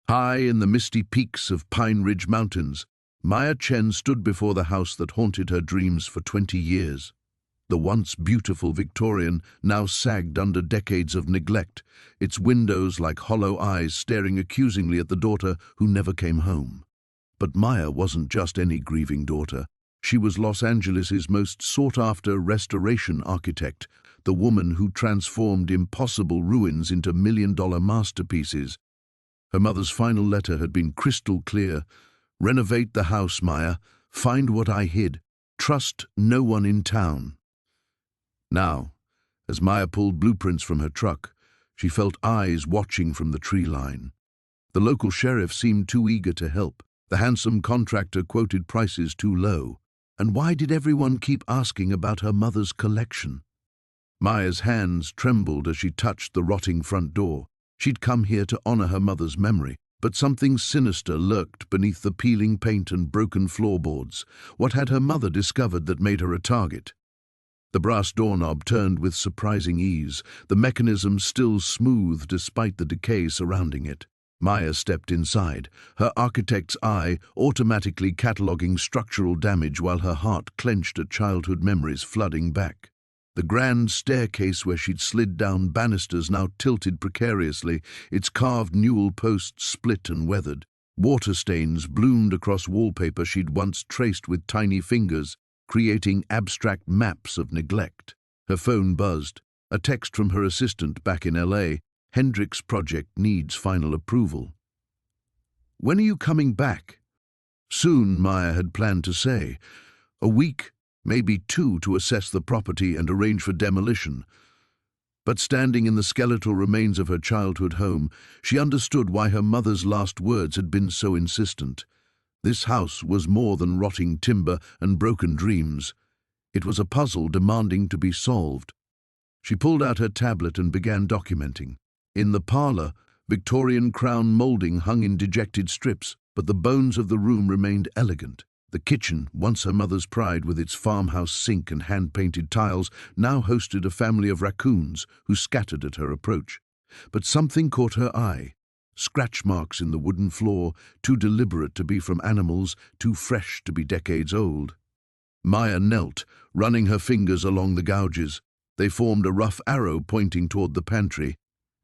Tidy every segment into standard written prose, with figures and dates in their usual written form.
High in the misty peaks of Pine Ridge Mountains, Chen stood before the house that haunted her dreams for 20 years. The once beautiful Victorian, now sagged under decades of neglect, its windows like hollow eyes staring accusingly at the daughter who never came home. But Maya wasn't just any grieving daughter. She was Los Angeles's most sought-after restoration architect, the woman who transformed impossible ruins into million-dollar masterpieces. Her mother's final letter had been crystal clear. Renovate the house, Maya. Find what I hid. Trust no one in town. Now, as Maya pulled blueprints from her truck, she felt eyes watching from the tree line. The local sheriff seemed too eager to help. The handsome contractor quoted prices too low. And why did everyone keep asking about her mother's collection? Maya's hands trembled as she touched the rotting front door. She'd come here to honor her mother's memory, but something sinister lurked beneath the peeling paint and broken floorboards. What had her mother discovered that made her a target? The brass doorknob turned with surprising ease, the mechanism still smooth despite the decay surrounding it. Maya stepped inside, her architect's eye automatically cataloging structural damage while her heart clenched at childhood memories flooding back. The grand staircase where she'd slid down banisters now tilted precariously, its carved newel posts split and weathered. Water stains bloomed across wallpaper she'd once traced with tiny fingers, creating abstract maps of neglect. Her phone buzzed. A text from her assistant back in LA. Hendrick's project needs final approval. When are you coming back? Soon, Maya had planned to say. A week, maybe 2 to assess the property and arrange for demolition. But standing in the skeletal remains of her childhood home, she understood why her mother's last words had been so insistent. This house was more than rotting timber and broken dreams. It was a puzzle demanding to be solved. She pulled out her tablet and began documenting. In the parlor, Victorian crown molding hung in dejected strips, but the bones of the room remained elegant. The kitchen, once her mother's pride with its farmhouse sink and hand-painted tiles, now hosted a family of raccoons who scattered at her approach. But something caught her eye. Scratch marks in the wooden floor, too deliberate to be from animals, too fresh to be decades old. Maya knelt, running her fingers along the gouges. They formed a rough arrow pointing toward the pantry.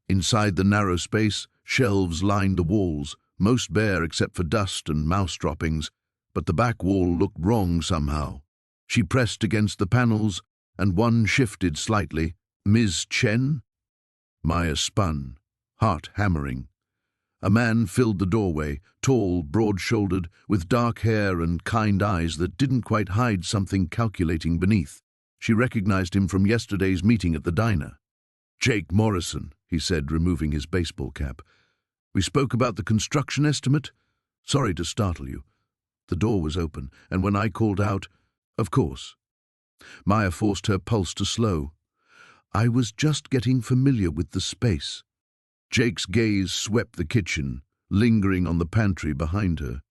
Inside the narrow space, shelves lined the walls, most bare except for dust and mouse droppings, but the back wall looked wrong somehow. She pressed against the panels, and one shifted slightly. Ms. Chen? Maya spun, heart hammering. A man filled the doorway, tall, broad-shouldered, with dark hair and kind eyes that didn't quite hide something calculating beneath. She recognized him from yesterday's meeting at the diner. "Jake Morrison," he said, removing his baseball cap. "We spoke about the construction estimate? Sorry to startle you." The door was open, and when I called out, "Of course." Maya forced her pulse to slow. "I was just getting familiar with the space." Jake's gaze swept the kitchen, lingering on the pantry behind her.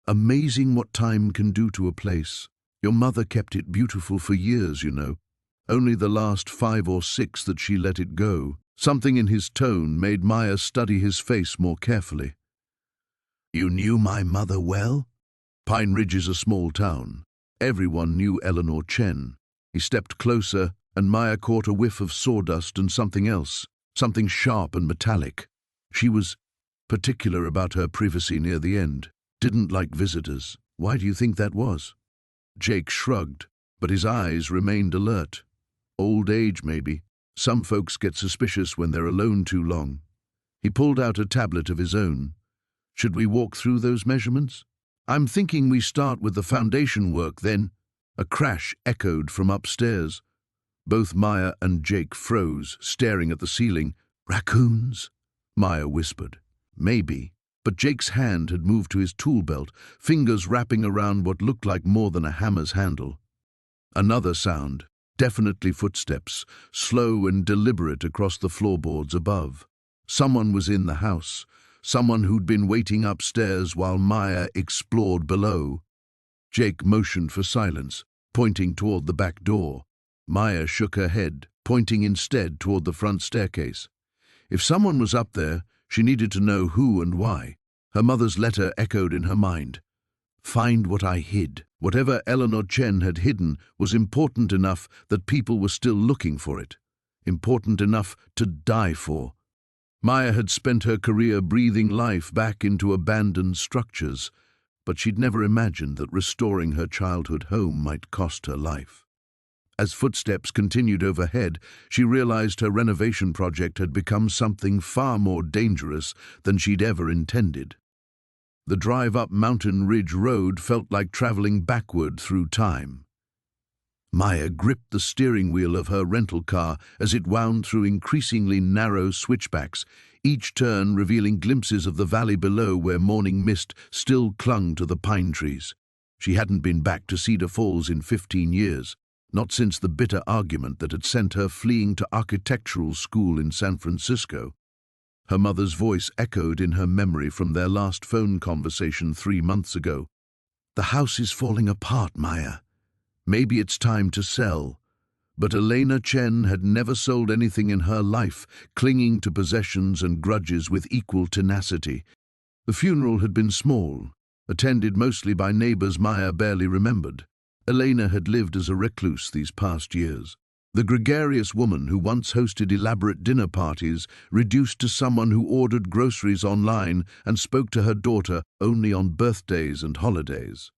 "Amazing what time can do to a place. Your mother kept it beautiful for years, you know. Only the last 5 or 6 that she let it go." Something in his tone made Maya study his face more carefully. "You knew my mother well?" Pine Ridge is a small town. Everyone knew Eleanor Chen. He stepped closer, and Maya caught a whiff of sawdust and something else, something sharp and metallic. She was particular about her privacy near the end. Didn't like visitors. Why do you think that was? Jake shrugged, but his eyes remained alert. Old age, maybe. Some folks get suspicious when they're alone too long. He pulled out a tablet of his own. "Should we walk through those measurements?" "I'm thinking we start with the foundation work, then." A crash echoed from upstairs. Both Maya and Jake froze, staring at the ceiling. "Raccoons?" Maya whispered. "Maybe." But Jake's hand had moved to his tool belt, fingers wrapping around what looked like more than a hammer's handle. Another sound. Definitely footsteps, slow and deliberate across the floorboards above. Someone was in the house, someone who'd been waiting upstairs while Maya explored below. Jake motioned for silence, pointing toward the back door. Maya shook her head, pointing instead toward the front staircase. If someone was up there, she needed to know who and why. Her mother's letter echoed in her mind. Find what I hid. Whatever Eleanor Chen had hidden was important enough that people were still looking for it. Important enough to die for. Maya had spent her career breathing life back into abandoned structures, but she'd never imagined that restoring her childhood home might cost her life. As footsteps continued overhead, she realized her renovation project had become something far more dangerous than she'd ever intended. The drive up Mountain Ridge Road felt like traveling backward through time. Maya gripped the steering wheel of her rental car as it wound through increasingly narrow switchbacks, each turn revealing glimpses of the valley below where morning mist still clung to the pine trees. She hadn't been back to Cedar Falls in 15 years, not since the bitter argument that had sent her fleeing to architectural school in San Francisco. Her mother's voice echoed in her memory from their last phone conversation 3 months ago. The house is falling apart, Maya. Maybe it's time to sell. But Elena Chen had never sold anything in her life, clinging to possessions and grudges with equal tenacity. The funeral had been small, attended mostly by neighbors Maya barely remembered. Elena had lived as a recluse these past years. The gregarious woman who once hosted elaborate dinner parties reduced to someone who ordered groceries online and spoke to her daughter only on birthdays and holidays.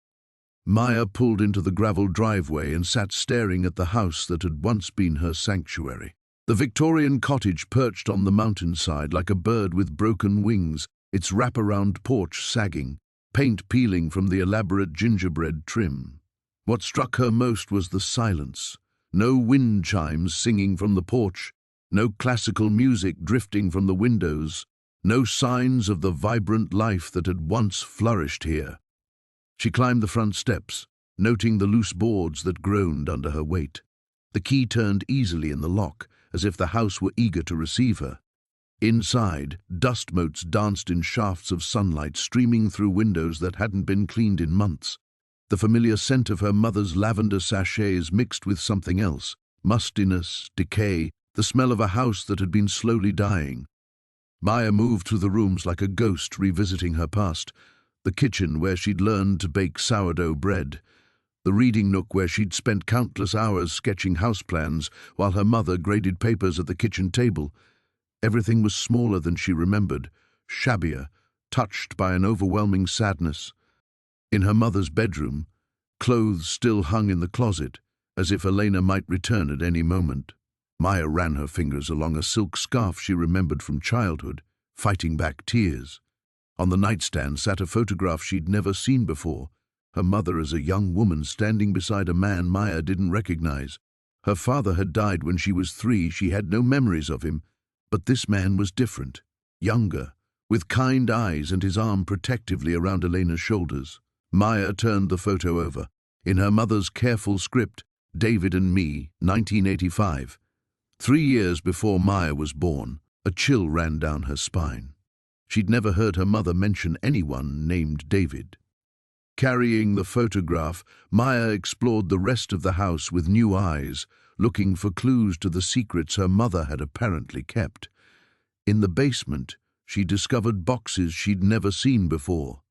Maya pulled into the gravel driveway and sat staring at the house that had once been her sanctuary. The Victorian cottage perched on the mountainside like a bird with broken wings, its wraparound porch sagging, paint peeling from the elaborate gingerbread trim. What struck her most was the silence. No wind chimes singing from the porch, no classical music drifting from the windows, no signs of the vibrant life that had once flourished here. She climbed the front steps, noting the loose boards that groaned under her weight. The key turned easily in the lock, as if the house were eager to receive her. Inside, dust motes danced in shafts of sunlight streaming through windows that hadn't been cleaned in months. The familiar scent of her mother's lavender sachets mixed with something else, mustiness, decay, the smell of a house that had been slowly dying. Maya moved through the rooms like a ghost revisiting her past. The kitchen where she'd learned to bake sourdough bread, the reading nook where she'd spent countless hours sketching house plans while her mother graded papers at the kitchen table. Everything was smaller than she remembered, shabbier, touched by an overwhelming sadness. In her mother's bedroom, clothes still hung in the closet, as if Elena might return at any moment. Maya ran her fingers along a silk scarf she remembered from childhood, fighting back tears. On the nightstand sat a photograph she'd never seen before, her mother as a young woman standing beside a man Maya didn't recognize. Her father had died when she was 3, she had no memories of him, but this man was different, younger, with kind eyes and his arm protectively around Elena's shoulders. Maya turned the photo over. In her mother's careful script, David and Me, 1985. 3 years before Maya was born, a chill ran down her spine. She'd never heard her mother mention anyone named David. Carrying the photograph, Maya explored the rest of the house with new eyes, looking for clues to the secrets her mother had apparently kept. In the basement, she discovered boxes she'd never seen before,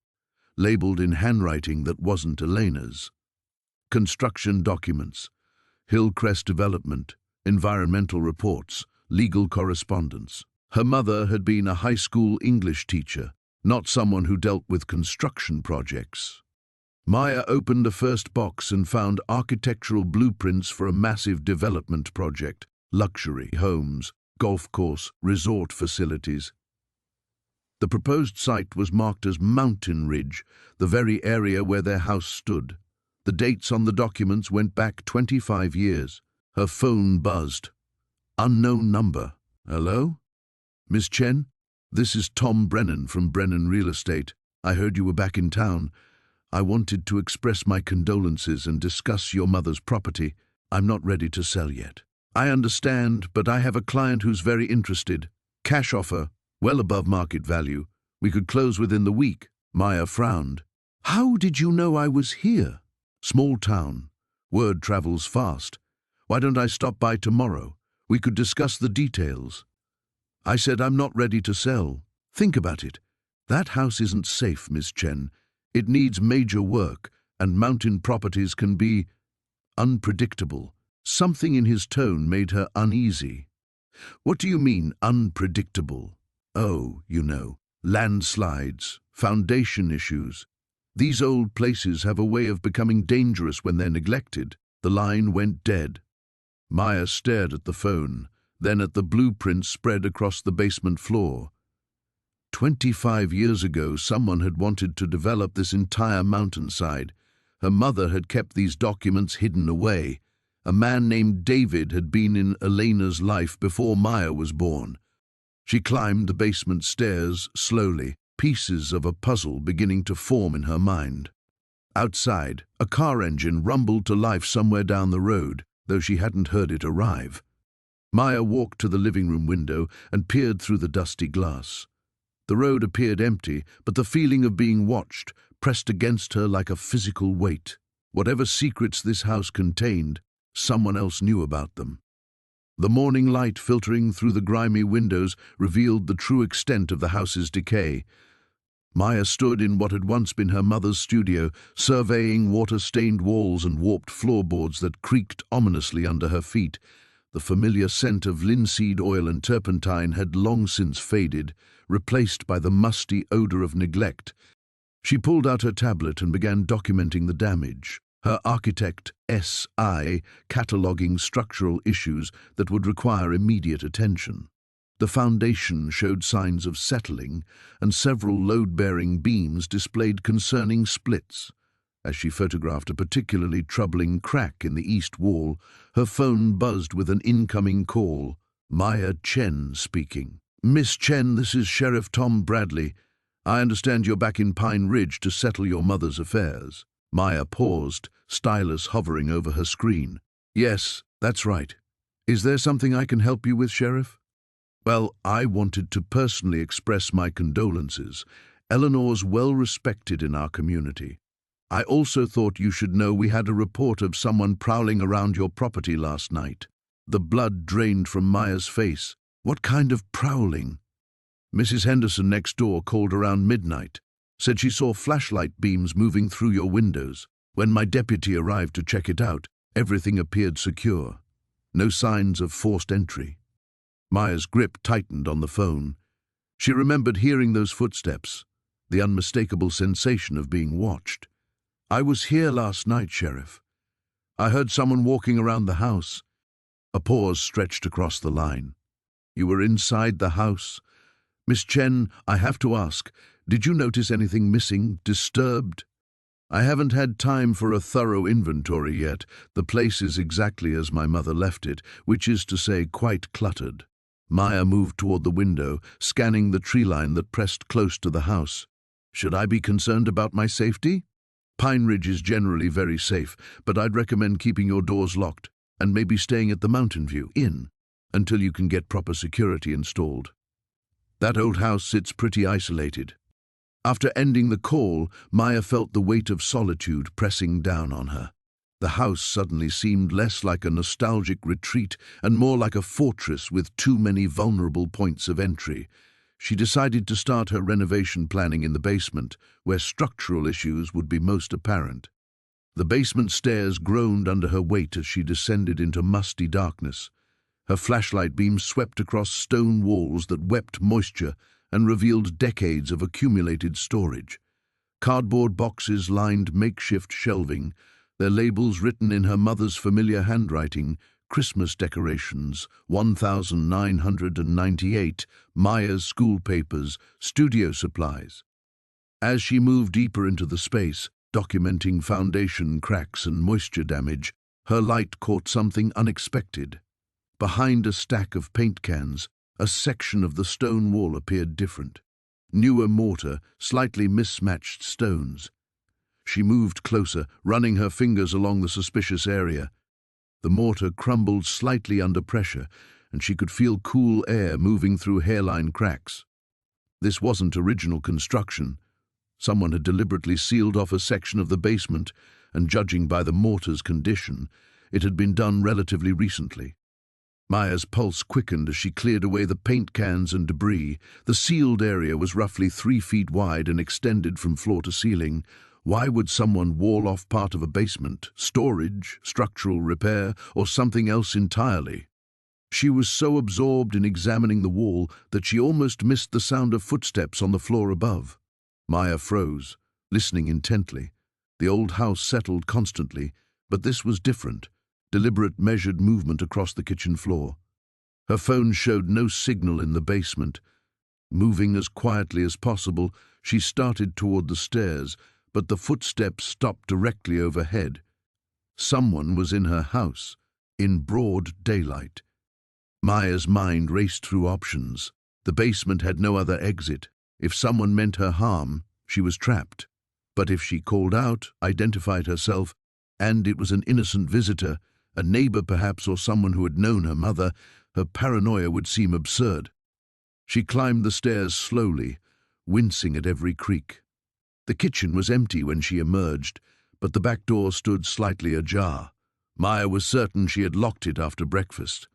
labeled in handwriting that wasn't Elena's. Construction documents, Hillcrest Development, environmental reports, legal correspondence. Her mother had been a high school English teacher, not someone who dealt with construction projects. Maya opened the first box and found architectural blueprints for a massive development project, luxury homes, golf course, resort facilities. The proposed site was marked as Mountain Ridge, the very area where their house stood. The dates on the documents went back 25 years. Her phone buzzed. Unknown number. Hello? Miss Chen? This is Tom Brennan from Brennan Real Estate. I heard you were back in town. I wanted to express my condolences and discuss your mother's property. I'm not ready to sell yet. I understand, but I have a client who's very interested. Cash offer, well above market value. We could close within the week. Maya frowned. How did you know I was here? Small town. Word travels fast. Why don't I stop by tomorrow? We could discuss the details. I said I'm not ready to sell. Think about it. That house isn't safe, Miss Chen. It needs major work, and mountain properties can be unpredictable. Something in his tone made her uneasy. What do you mean, unpredictable? Oh, landslides, foundation issues. These old places have a way of becoming dangerous when they're neglected. The line went dead. Maya stared at the phone, then at the blueprints spread across the basement floor. 25 years ago, someone had wanted to develop this entire mountainside. Her mother had kept these documents hidden away. A man named David had been in Elena's life before Maya was born. She climbed the basement stairs slowly, pieces of a puzzle beginning to form in her mind. Outside, a car engine rumbled to life somewhere down the road, though she hadn't heard it arrive. Maya walked to the living room window and peered through the dusty glass. The road appeared empty, but the feeling of being watched pressed against her like a physical weight. Whatever secrets this house contained, someone else knew about them. The morning light filtering through the grimy windows revealed the true extent of the house's decay. Maya stood in what had once been her mother's studio, surveying water-stained walls and warped floorboards that creaked ominously under her feet. The familiar scent of linseed oil and turpentine had long since faded, replaced by the musty odor of neglect. She pulled out her tablet and began documenting the damage, her architect S.I. cataloguing structural issues that would require immediate attention. The foundation showed signs of settling, and several load-bearing beams displayed concerning splits. As she photographed a particularly troubling crack in the east wall, her phone buzzed with an incoming call. Maya Chen speaking. "Miss Chen, this is Sheriff Tom Bradley. I understand you're back in Pine Ridge to settle your mother's affairs." Maya paused, stylus hovering over her screen. "Yes, that's right. Is there something I can help you with, Sheriff?" "Well, I wanted to personally express my condolences. Eleanor's well respected in our community. I also thought you should know we had a report of someone prowling around your property last night." The blood drained from Maya's face. "What kind of prowling?" "Mrs. Henderson next door called around midnight. Said she saw flashlight beams moving through your windows. When my deputy arrived to check it out, everything appeared secure. No signs of forced entry." Maya's grip tightened on the phone. She remembered hearing those footsteps, the unmistakable sensation of being watched. "I was here last night, Sheriff. I heard someone walking around the house." A pause stretched across the line. "You were inside the house? Miss Chen, I have to ask, did you notice anything missing, disturbed?" "I haven't had time for a thorough inventory yet. The place is exactly as my mother left it, which is to say quite cluttered." Maya moved toward the window, scanning the tree line that pressed close to the house. "Should I be concerned about my safety?" "Pine Ridge is generally very safe, but I'd recommend keeping your doors locked and maybe staying at the Mountain View Inn until you can get proper security installed. That old house sits pretty isolated." After ending the call, Maya felt the weight of solitude pressing down on her. The house suddenly seemed less like a nostalgic retreat and more like a fortress with too many vulnerable points of entry. She decided to start her renovation planning in the basement, where structural issues would be most apparent. The basement stairs groaned under her weight as she descended into musty darkness. Her flashlight beams swept across stone walls that wept moisture and revealed decades of accumulated storage. Cardboard boxes lined makeshift shelving, their labels written in her mother's familiar handwriting: Christmas decorations, 1998, Maya's school papers, studio supplies. As she moved deeper into the space, documenting foundation cracks and moisture damage, her light caught something unexpected. Behind a stack of paint cans, a section of the stone wall appeared different. Newer mortar, slightly mismatched stones. She moved closer, running her fingers along the suspicious area. The mortar crumbled slightly under pressure, and she could feel cool air moving through hairline cracks. This wasn't original construction. Someone had deliberately sealed off a section of the basement, and judging by the mortar's condition, it had been done relatively recently. Maya's pulse quickened as she cleared away the paint cans and debris. The sealed area was roughly 3 feet wide and extended from floor to ceiling. Why would someone wall off part of a basement? Storage, structural repair, or something else entirely? She was so absorbed in examining the wall that she almost missed the sound of footsteps on the floor above. Maya froze, listening intently. The old house settled constantly, but this was different. Deliberate, measured movement across the kitchen floor. Her phone showed no signal in the basement. Moving as quietly as possible, she started toward the stairs, but the footsteps stopped directly overhead. Someone was in her house, in broad daylight. Maya's mind raced through options. The basement had no other exit. If someone meant her harm, she was trapped. But if she called out, identified herself, and it was an innocent visitor, a neighbor perhaps, or someone who had known her mother, her paranoia would seem absurd. She climbed the stairs slowly, wincing at every creak. The kitchen was empty when she emerged, but the back door stood slightly ajar. Maya was certain she had locked it after breakfast.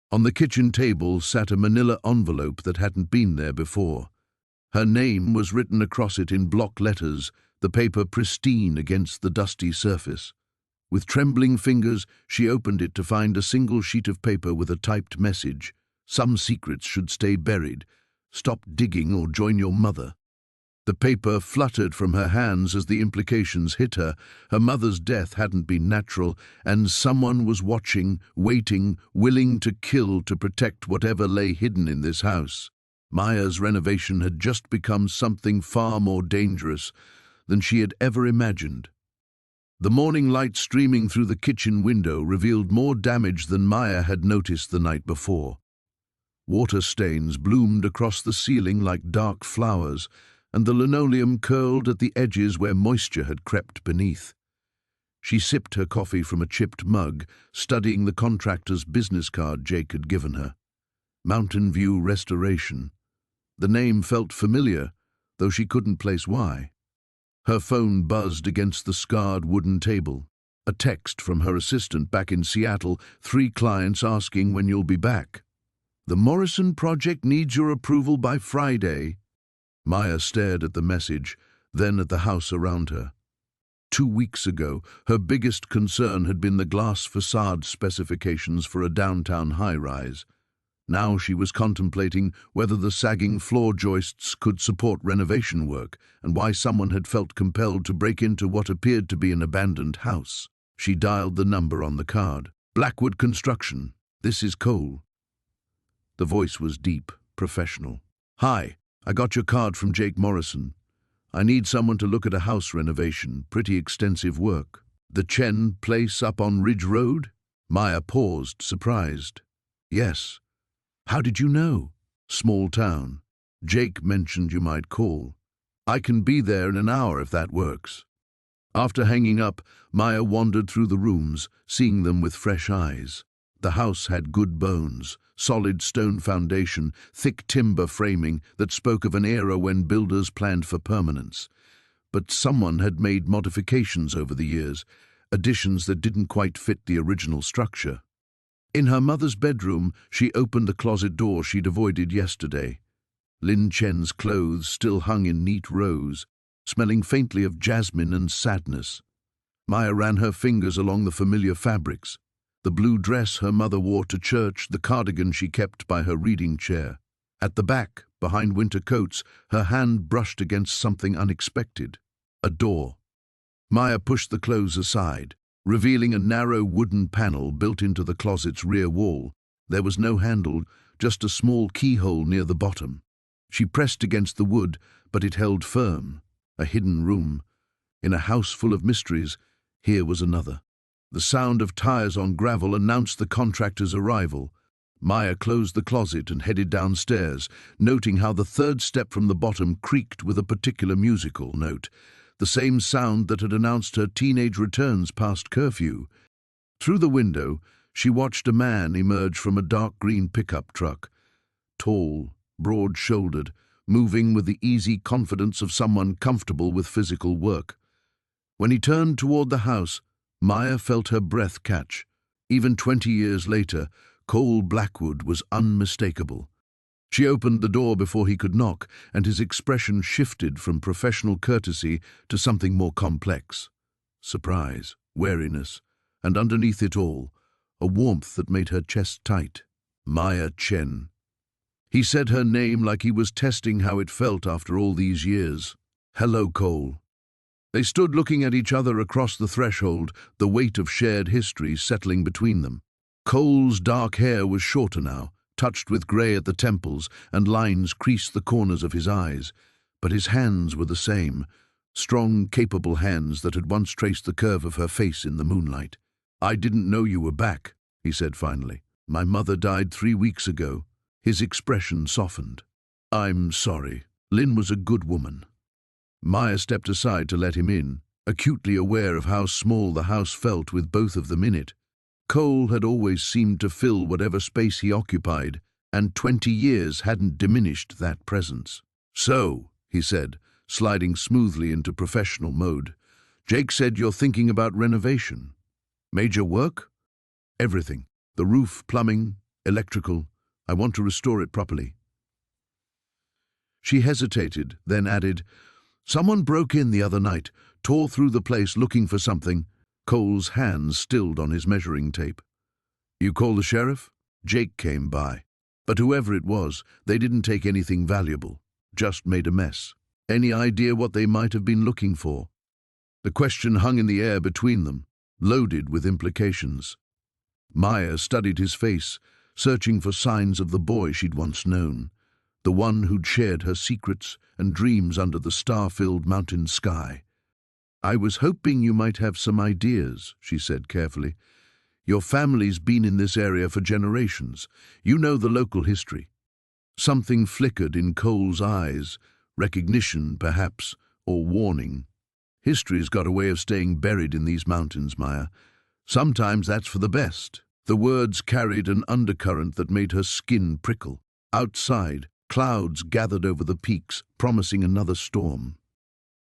On the kitchen table sat a manila envelope that hadn't been there before. Her name was written across it in block letters, the paper pristine against the dusty surface. With trembling fingers, she opened it to find a single sheet of paper with a typed message. Some secrets should stay buried. Stop digging or join your mother. The paper fluttered from her hands as the implications hit her. Her mother's death hadn't been natural, and someone was watching, waiting, willing to kill to protect whatever lay hidden in this house. Maya's renovation had just become something far more dangerous than she had ever imagined. The morning light streaming through the kitchen window revealed more damage than Maya had noticed the night before. Water stains bloomed across the ceiling like dark flowers, and the linoleum curled at the edges where moisture had crept beneath. She sipped her coffee from a chipped mug, studying the contractor's business card Jake had given her. Mountain View Restoration. The name felt familiar, though she couldn't place why. Her phone buzzed against the scarred wooden table. A text from her assistant back in Seattle, 3 clients asking when you'll be back. The Morrison project needs your approval by Friday. Maya stared at the message, then at the house around her. 2 weeks ago, her biggest concern had been the glass facade specifications for a downtown high-rise. Now she was contemplating whether the sagging floor joists could support renovation work and why someone had felt compelled to break into what appeared to be an abandoned house. She dialed the number on the card. Blackwood Construction. This is Cole. The voice was deep, professional. Hi. I got your card from Jake Morrison. I need someone to look at a house renovation, pretty extensive work. The Chen place up on Ridge Road? Maya paused, surprised. Yes. How did you know? Small town. Jake mentioned you might call. I can be there in an hour if that works. After hanging up, Maya wandered through the rooms, seeing them with fresh eyes. The house had good bones, solid stone foundation, thick timber framing that spoke of an era when builders planned for permanence. But someone had made modifications over the years, additions that didn't quite fit the original structure. In her mother's bedroom, she opened the closet door she'd avoided yesterday. Lin Chen's clothes still hung in neat rows, smelling faintly of jasmine and sadness. Maya ran her fingers along the familiar fabrics. The blue dress her mother wore to church, the cardigan she kept by her reading chair. At the back, behind winter coats, her hand brushed against something unexpected. A door. Maya pushed the clothes aside, revealing a narrow wooden panel built into the closet's rear wall. There was no handle, just a small keyhole near the bottom. She pressed against the wood, but it held firm. A hidden room. In a house full of mysteries, here was another. The sound of tires on gravel announced the contractor's arrival. Maya closed the closet and headed downstairs, noting how the third step from the bottom creaked with a particular musical note, the same sound that had announced her teenage returns past curfew. Through the window, she watched a man emerge from a dark green pickup truck. Tall, broad-shouldered, moving with the easy confidence of someone comfortable with physical work. When he turned toward the house, Maya felt her breath catch. Even 20 years later, Cole Blackwood was unmistakable. She opened the door before he could knock, and his expression shifted from professional courtesy to something more complex. Surprise, wariness, and underneath it all, a warmth that made her chest tight. Maya Chen. He said her name like he was testing how it felt after all these years. Hello, Cole. They stood looking at each other across the threshold, the weight of shared history settling between them. Cole's dark hair was shorter now, touched with grey at the temples, and lines creased the corners of his eyes. But his hands were the same, strong, capable hands that had once traced the curve of her face in the moonlight. "I didn't know you were back," he said finally. "My mother died 3 weeks ago." His expression softened. "I'm sorry. Lynn was a good woman." Maya stepped aside to let him in, acutely aware of how small the house felt with both of them in it. Cole had always seemed to fill whatever space he occupied, and 20 years hadn't diminished that presence. "So," he said, sliding smoothly into professional mode, "Jake said you're thinking about renovation. Major work?" "Everything. The roof, plumbing, electrical. I want to restore it properly." She hesitated, then added, "Someone broke in the other night, tore through the place looking for something." Cole's hands stilled on his measuring tape. "You call the sheriff?" Jake came by. But whoever it was, they didn't take anything valuable, just made a mess. Any idea what they might have been looking for? The question hung in the air between them, loaded with implications. Maya studied his face, searching for signs of the boy she'd once known, the one who'd shared her secrets and dreams under the star-filled mountain sky. "I was hoping you might have some ideas," she said carefully. "Your family's been in this area for generations. You know the local history." Something flickered in Cole's eyes, recognition, perhaps, or warning. "History's got a way of staying buried in these mountains, Maya. Sometimes that's for the best." The words carried an undercurrent that made her skin prickle. Outside, clouds gathered over the peaks, promising another storm.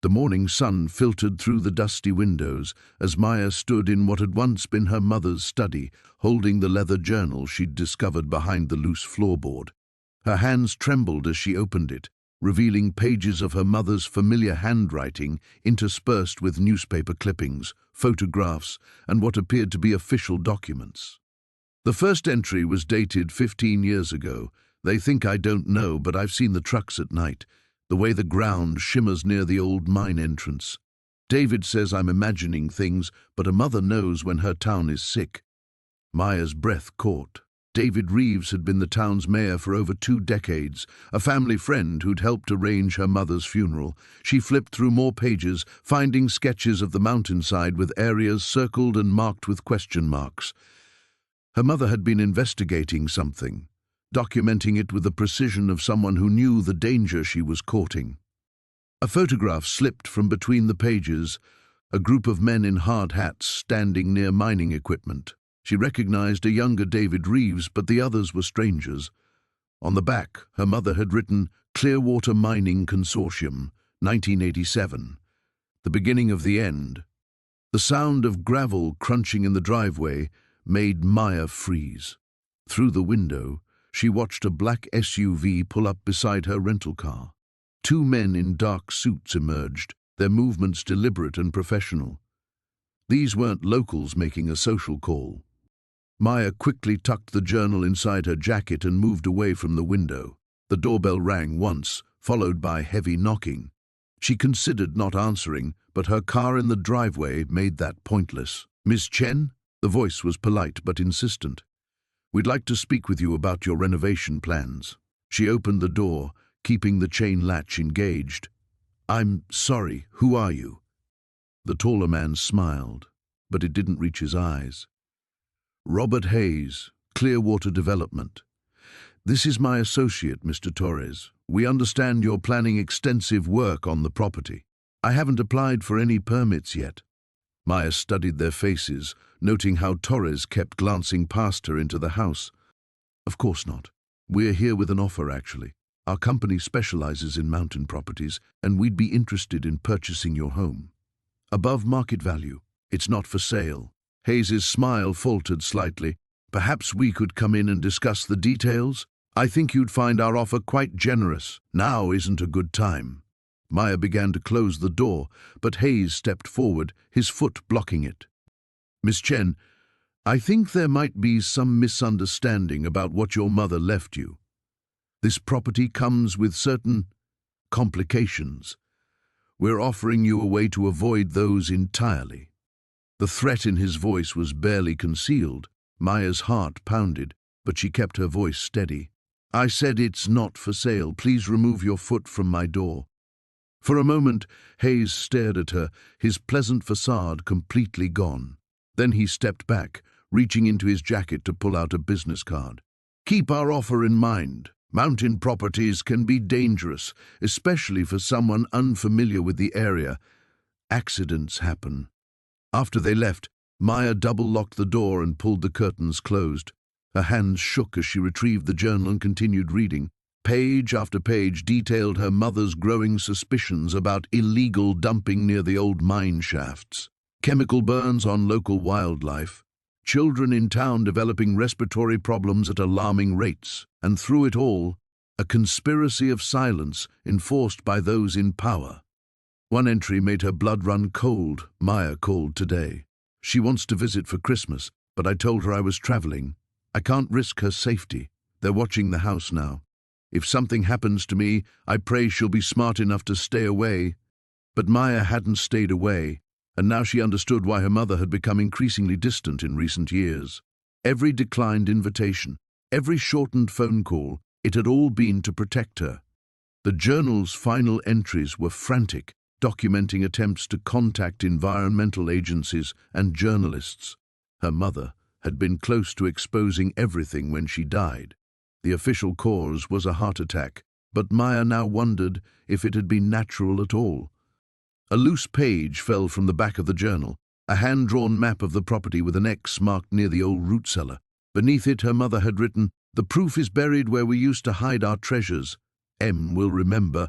The morning sun filtered through the dusty windows as Maya stood in what had once been her mother's study, holding the leather journal she'd discovered behind the loose floorboard. Her hands trembled as she opened it, revealing pages of her mother's familiar handwriting interspersed with newspaper clippings, photographs, and what appeared to be official documents. The first entry was dated 15 years ago. "They think I don't know, but I've seen the trucks at night, the way the ground shimmers near the old mine entrance. David says I'm imagining things, but a mother knows when her town is sick." Maya's breath caught. David Reeves had been the town's mayor for over 2 decades, a family friend who'd helped arrange her mother's funeral. She flipped through more pages, finding sketches of the mountainside with areas circled and marked with question marks. Her mother had been investigating something, documenting it with the precision of someone who knew the danger she was courting. A photograph slipped from between the pages, a group of men in hard hats standing near mining equipment. She recognized a younger David Reeves, but the others were strangers. On the back, her mother had written Clearwater Mining Consortium, 1987. The beginning of the end. The sound of gravel crunching in the driveway made Maya freeze. Through the window, she watched a black SUV pull up beside her rental car. 2 men in dark suits emerged, their movements deliberate and professional. These weren't locals making a social call. Maya quickly tucked the journal inside her jacket and moved away from the window. The doorbell rang once, followed by heavy knocking. She considered not answering, but her car in the driveway made that pointless. "Miss Chen?" The voice was polite but insistent. "We'd like to speak with you about your renovation plans." She opened the door, keeping the chain latch engaged. "I'm sorry, who are you?" The taller man smiled, but it didn't reach his eyes. "Robert Hayes, Clearwater Development. This is my associate, Mr. Torres. We understand you're planning extensive work on the property. I haven't applied for any permits yet." Maya studied their faces, noting how Torres kept glancing past her into the house. "Of course not. We're here with an offer, actually. Our company specializes in mountain properties, and we'd be interested in purchasing your home. Above market value. It's not for sale." Hayes's smile faltered slightly. Perhaps we could come in and discuss the details? I think you'd find our offer quite generous. Now isn't a good time." Maya began to close the door, but Hayes stepped forward, his foot blocking it. "Miss Chen, I think there might be some misunderstanding about what your mother left you. This property comes with certain complications. We're offering you a way to avoid those entirely." The threat in his voice was barely concealed. Maya's heart pounded, but she kept her voice steady. "I said it's not for sale. Please remove your foot from my door." For a moment, Hayes stared at her, his pleasant facade completely gone. Then he stepped back, reaching into his jacket to pull out a business card. "Keep our offer in mind. Mountain properties can be dangerous, especially for someone unfamiliar with the area. Accidents happen." After they left, Maya double-locked the door and pulled the curtains closed. Her hands shook as she retrieved the journal and continued reading. Page after page detailed her mother's growing suspicions about illegal dumping near the old mine shafts, chemical burns on local wildlife, children in town developing respiratory problems at alarming rates, and through it all, a conspiracy of silence enforced by those in power. One entry made her blood run cold. Maya called today. "She wants to visit for Christmas, but I told her I was traveling. I can't risk her safety. They're watching the house now. If something happens to me, I pray she'll be smart enough to stay away." But Maya hadn't stayed away, and now she understood why her mother had become increasingly distant in recent years. Every declined invitation, every shortened phone call, it had all been to protect her. The journal's final entries were frantic, documenting attempts to contact environmental agencies and journalists. Her mother had been close to exposing everything when she died. The official cause was a heart attack, but Maya now wondered if it had been natural at all. A loose page fell from the back of the journal, a hand-drawn map of the property with an X marked near the old root cellar. Beneath it, her mother had written, "The proof is buried where we used to hide our treasures. M will remember."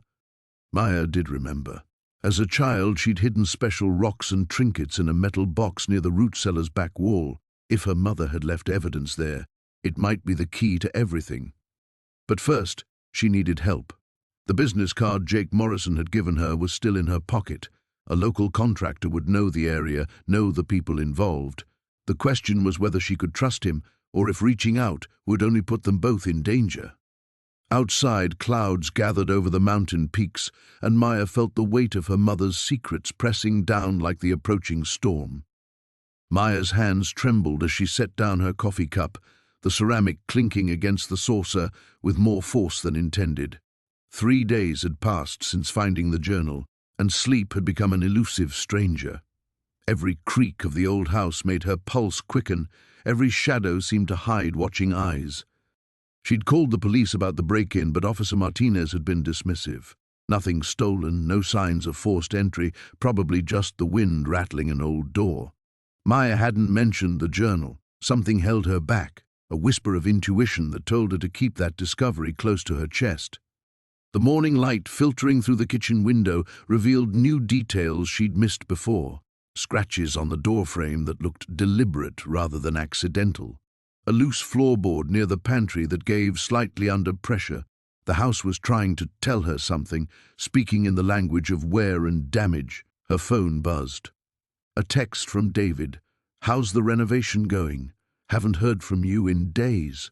Maya did remember. As a child, she'd hidden special rocks and trinkets in a metal box near the root cellar's back wall. If her mother had left evidence there, it might be the key to everything. But first, she needed help. The business card Jake Morrison had given her was still in her pocket. A local contractor would know the area, know the people involved. The question was whether she could trust him, or if reaching out would only put them both in danger. Outside, clouds gathered over the mountain peaks, and Maya felt the weight of her mother's secrets pressing down like the approaching storm. Maya's hands trembled as she set down her coffee cup, the ceramic clinking against the saucer with more force than intended. 3 days had passed since finding the journal, and sleep had become an elusive stranger. Every creak of the old house made her pulse quicken, every shadow seemed to hide watching eyes. She'd called the police about the break-in, but Officer Martinez had been dismissive. Nothing stolen, no signs of forced entry, probably just the wind rattling an old door. Maya hadn't mentioned the journal. Something held her back, a whisper of intuition that told her to keep that discovery close to her chest. The morning light filtering through the kitchen window revealed new details she'd missed before. Scratches on the doorframe that looked deliberate rather than accidental. A loose floorboard near the pantry that gave slightly under pressure. The house was trying to tell her something, speaking in the language of wear and damage. Her phone buzzed. A text from David. "How's the renovation going? Haven't heard from you in days."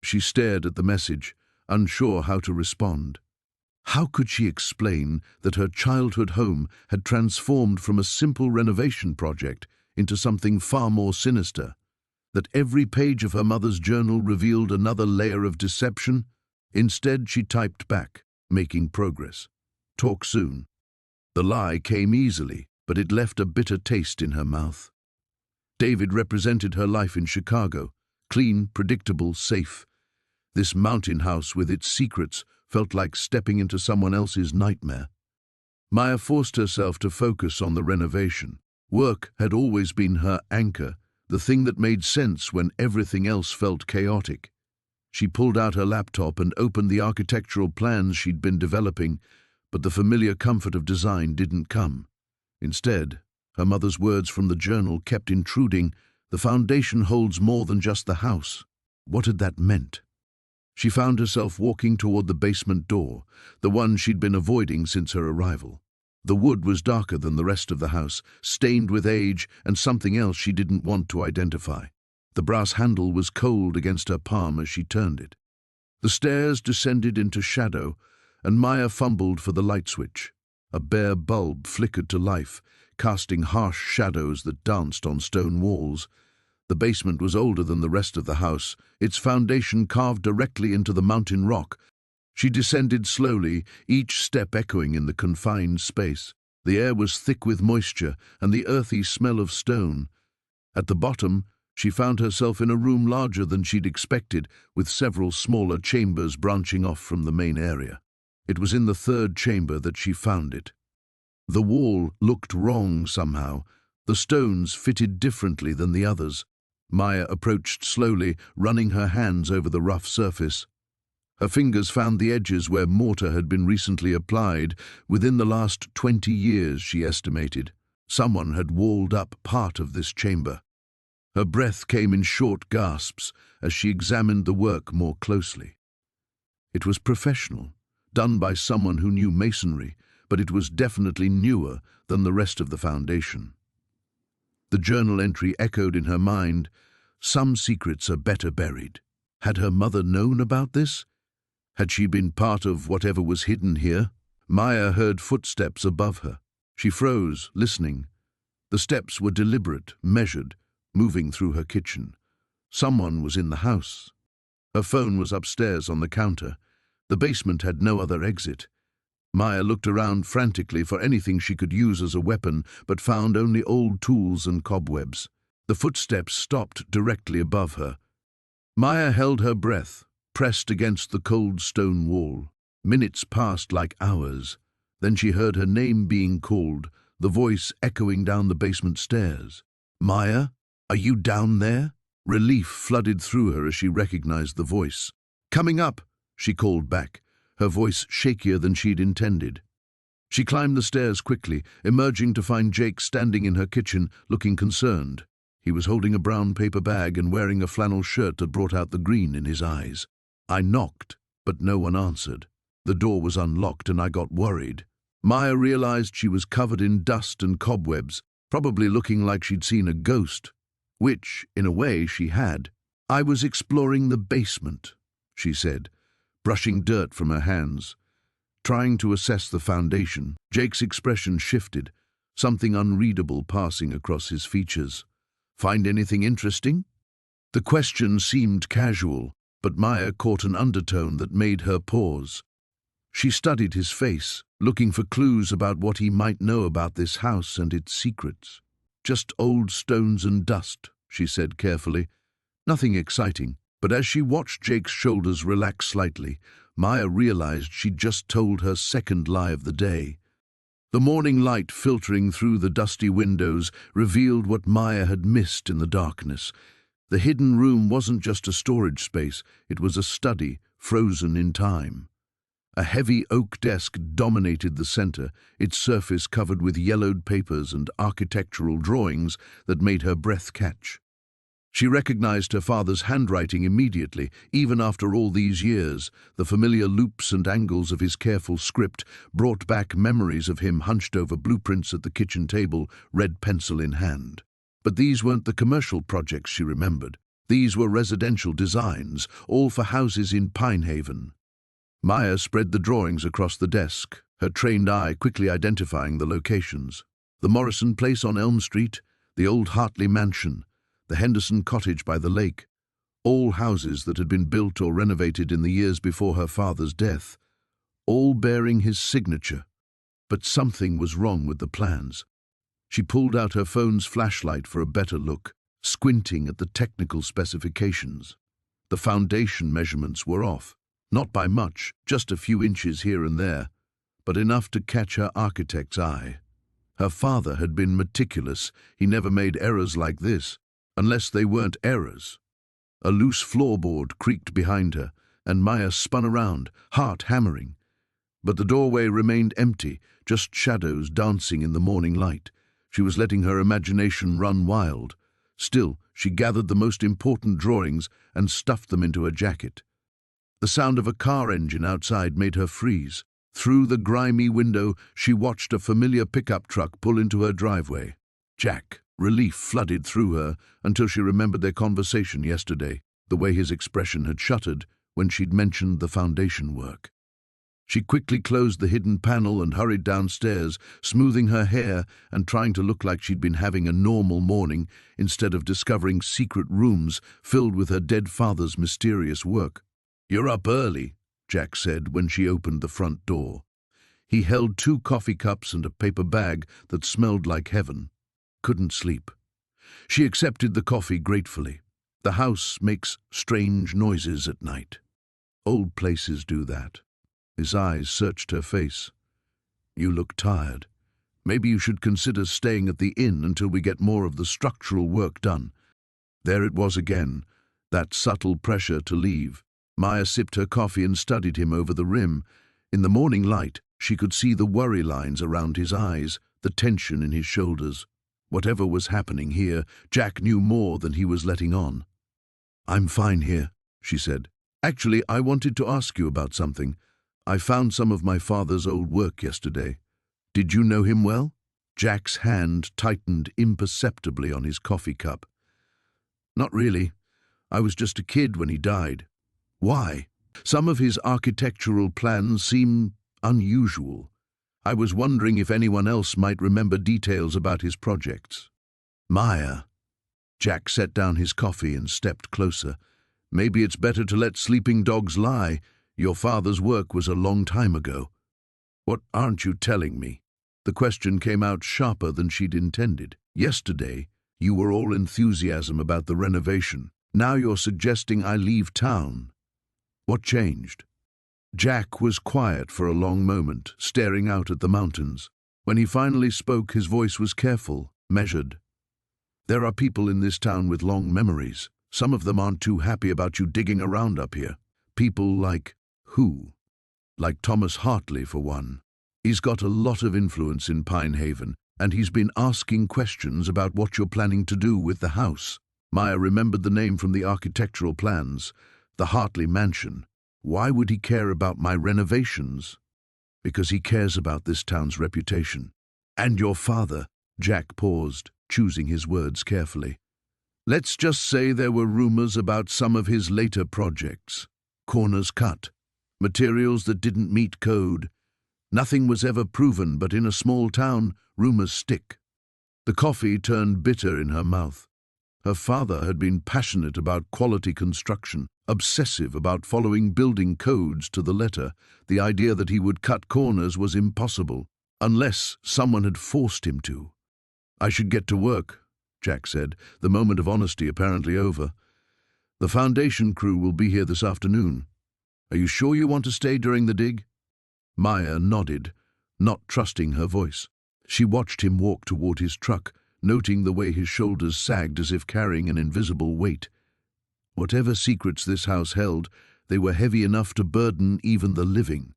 She stared at the message, unsure how to respond. How could she explain that her childhood home had transformed from a simple renovation project into something far more sinister? That every page of her mother's journal revealed another layer of deception? Instead, she typed back, making progress. "Talk soon." The lie came easily, but it left a bitter taste in her mouth. David represented her life in Chicago, clean, predictable, safe. This mountain house with its secrets felt like stepping into someone else's nightmare. Maya forced herself to focus on the renovation. Work had always been her anchor, the thing that made sense when everything else felt chaotic. She pulled out her laptop and opened the architectural plans she'd been developing, but the familiar comfort of design didn't come. Instead, her mother's words from the journal kept intruding, The foundation holds more than just the house. What had that meant? She found herself walking toward the basement door, the one she'd been avoiding since her arrival. The wood was darker than the rest of the house, stained with age and something else she didn't want to identify. The brass handle was cold against her palm as she turned it. The stairs descended into shadow, and Maya fumbled for the light switch. A bare bulb flickered to life, casting harsh shadows that danced on stone walls. The basement was older than the rest of the house, its foundation carved directly into the mountain rock. She descended slowly, each step echoing in the confined space. The air was thick with moisture and the earthy smell of stone. At the bottom, she found herself in a room larger than she'd expected, with several smaller chambers branching off from the main area. It was in the third chamber that she found it. The wall looked wrong somehow. The stones fitted differently than the others. Maya approached slowly, running her hands over the rough surface. Her fingers found the edges where mortar had been recently applied. Within the last 20 years, she estimated, someone had walled up part of this chamber. Her breath came in short gasps as she examined the work more closely. It was professional, done by someone who knew masonry, but it was definitely newer than the rest of the foundation. The journal entry echoed in her mind, "Some secrets are better buried." Had her mother known about this? Had she been part of whatever was hidden here? Maya heard footsteps above her. She froze, listening. The steps were deliberate, measured, moving through her kitchen. Someone was in the house. Her phone was upstairs on the counter. The basement had no other exit. Maya looked around frantically for anything she could use as a weapon, but found only old tools and cobwebs. The footsteps stopped directly above her. Maya held her breath, pressed against the cold stone wall. Minutes passed like hours. Then she heard her name being called, the voice echoing down the basement stairs. "Maya, are you down there?" Relief flooded through her as she recognized the voice. "Coming up," she called back, her voice shakier than she'd intended. She climbed the stairs quickly, emerging to find Jake standing in her kitchen, looking concerned. He was holding a brown paper bag and wearing a flannel shirt that brought out the green in his eyes. I knocked, but no one answered. The door was unlocked and I got worried. Maya realized she was covered in dust and cobwebs, probably looking like she'd seen a ghost, which, in a way, she had. "I was exploring the basement," she said, brushing dirt from her hands. Trying to assess the foundation, Jake's expression shifted, something unreadable passing across his features. "Find anything interesting?" The question seemed casual, but Maya caught an undertone that made her pause. She studied his face, looking for clues about what he might know about this house and its secrets. "Just old stones and dust," she said carefully. "Nothing exciting." But as she watched Jake's shoulders relax slightly, Maya realized she'd just told her second lie of the day. The morning light filtering through the dusty windows revealed what Maya had missed in the darkness. The hidden room wasn't just a storage space, it was a study, frozen in time. A heavy oak desk dominated the center, its surface covered with yellowed papers and architectural drawings that made her breath catch. She recognized her father's handwriting immediately, even after all these years. The familiar loops and angles of his careful script brought back memories of him hunched over blueprints at the kitchen table, red pencil in hand. But these weren't the commercial projects she remembered. These were residential designs, all for houses in Pinehaven. Maya spread the drawings across the desk, her trained eye quickly identifying the locations. The Morrison place on Elm Street, the old Hartley mansion, the Henderson cottage by the lake, all houses that had been built or renovated in the years before her father's death, all bearing his signature. But something was wrong with the plans. She pulled out her phone's flashlight for a better look, squinting at the technical specifications. The foundation measurements were off, not by much, just a few inches here and there, but enough to catch her architect's eye. Her father had been meticulous. He never made errors like this. Unless they weren't errors. A loose floorboard creaked behind her, and Maya spun around, heart hammering. But the doorway remained empty, just shadows dancing in the morning light. She was letting her imagination run wild. Still, she gathered the most important drawings and stuffed them into her jacket. The sound of a car engine outside made her freeze. Through the grimy window, she watched a familiar pickup truck pull into her driveway. Jack, relief flooded through her until she remembered their conversation yesterday, the way his expression had shuttered when she'd mentioned the foundation work. She quickly closed the hidden panel and hurried downstairs, smoothing her hair and trying to look like she'd been having a normal morning instead of discovering secret rooms filled with her dead father's mysterious work. "You're up early," Jack said when she opened the front door. He held 2 coffee cups and a paper bag that smelled like heaven. Couldn't sleep. She accepted the coffee gratefully. The house makes strange noises at night. Old places do that. His eyes searched her face. "You look tired. Maybe you should consider staying at the inn until we get more of the structural work done." There it was again, that subtle pressure to leave. Maya sipped her coffee and studied him over the rim. In the morning light, she could see the worry lines around his eyes, the tension in his shoulders. Whatever was happening here, Jack knew more than he was letting on. "I'm fine here," she said. "Actually, I wanted to ask you about something. I found some of my father's old work yesterday. Did you know him well?" Jack's hand tightened imperceptibly on his coffee cup. "Not really. I was just a kid when he died." "Why?" "Some of his architectural plans seem unusual. I was wondering if anyone else might remember details about his projects." "Maya." Jack set down his coffee and stepped closer. "Maybe it's better to let sleeping dogs lie. Your father's work was a long time ago." "What aren't you telling me?" The question came out sharper than she'd intended. "Yesterday, you were all enthusiasm about the renovation. Now you're suggesting I leave town. What changed?" Jack was quiet for a long moment, staring out at the mountains. When he finally spoke, his voice was careful, measured. "There are people in this town with long memories. Some of them aren't too happy about you digging around up here. People like who? Like Thomas Hartley, for one. He's got a lot of influence in Pine Haven, and he's been asking questions about what you're planning to do with the house." Maya remembered the name from the architectural plans, the Hartley Mansion. "Why would he care about my renovations?" "Because he cares about this town's reputation." "And your father?" Jack paused, choosing his words carefully. "Let's just say there were rumors about some of his later projects. Corners cut, materials that didn't meet code. Nothing was ever proven, but in a small town, rumors stick." The coffee turned bitter in her mouth. Her father had been passionate about quality construction, obsessive about following building codes to the letter. The idea that he would cut corners was impossible, unless someone had forced him to. "I should get to work," Jack said, the moment of honesty apparently over. "The foundation crew will be here this afternoon. Are you sure you want to stay during the dig?" Maya nodded, not trusting her voice. She watched him walk toward his truck, noting the way his shoulders sagged as if carrying an invisible weight. Whatever secrets this house held, they were heavy enough to burden even the living.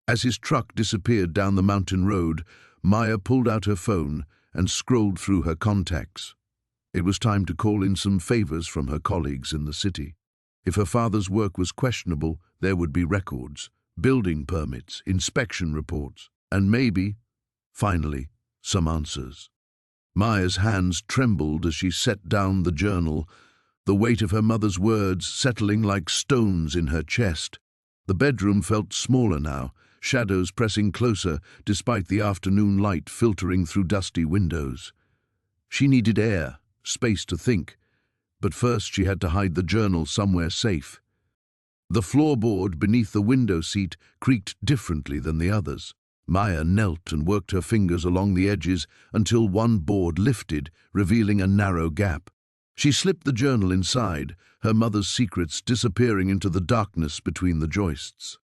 As his truck disappeared down the mountain road, Maya pulled out her phone and scrolled through her contacts. It was time to call in some favors from her colleagues in the city. If her father's work was questionable, there would be records, building permits, inspection reports, and maybe, finally, some answers. Maya's hands trembled as she set down the journal, the weight of her mother's words settling like stones in her chest. The bedroom felt smaller now, shadows pressing closer despite the afternoon light filtering through dusty windows. She needed air, space to think, but first she had to hide the journal somewhere safe. The floorboard beneath the window seat creaked differently than the others. Maya knelt and worked her fingers along the edges until one board lifted, revealing a narrow gap. She slipped the journal inside, her mother's secrets disappearing into the darkness between the joists.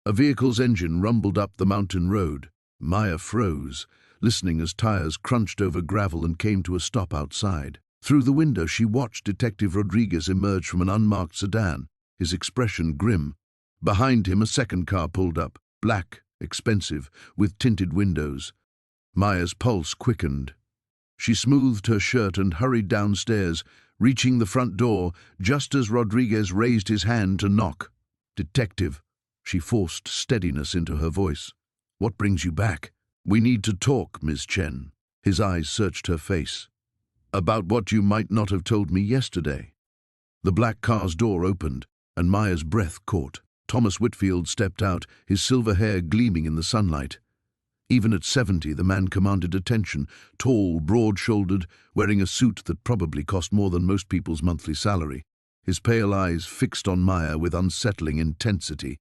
A vehicle's engine rumbled up the mountain road. Maya froze, listening as tires crunched over gravel and came to a stop outside. Through the window she watched Detective Rodriguez emerge from an unmarked sedan, his expression grim. Behind him a second car pulled up, black, expensive, with tinted windows. Maya's pulse quickened. She smoothed her shirt and hurried downstairs, reaching the front door just as Rodriguez raised his hand to knock. "Detective," she forced steadiness into her voice. "What brings you back?" "We need to talk, Miss Chen." His eyes searched her face. "About what you might not have told me yesterday." The black car's door opened, and Maya's breath caught. Thomas Whitfield stepped out, his silver hair gleaming in the sunlight. Even at 70, the man commanded attention, tall, broad-shouldered, wearing a suit that probably cost more than most people's monthly salary. His pale eyes fixed on Maya with unsettling intensity.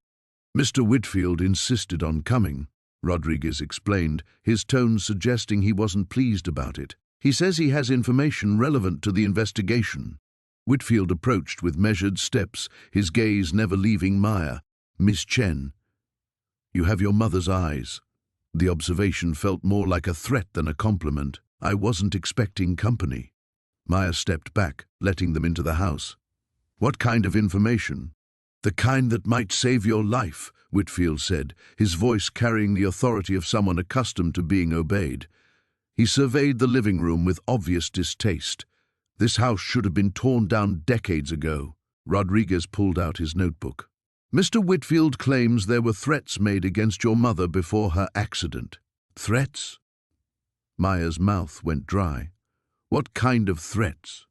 "Mr. Whitfield insisted on coming," Rodriguez explained, his tone suggesting he wasn't pleased about it. "He says he has information relevant to the investigation." Whitfield approached with measured steps, his gaze never leaving Maya. "Miss Chen, you have your mother's eyes." The observation felt more like a threat than a compliment. "I wasn't expecting company." Maya stepped back, letting them into the house. "What kind of information?" "The kind that might save your life," Whitfield said, his voice carrying the authority of someone accustomed to being obeyed. He surveyed the living room with obvious distaste. "This house should have been torn down decades ago." Rodriguez pulled out his notebook. "Mr. Whitfield claims there were threats made against your mother before her accident." "Threats?" Maya's mouth went dry. "What kind of threats?"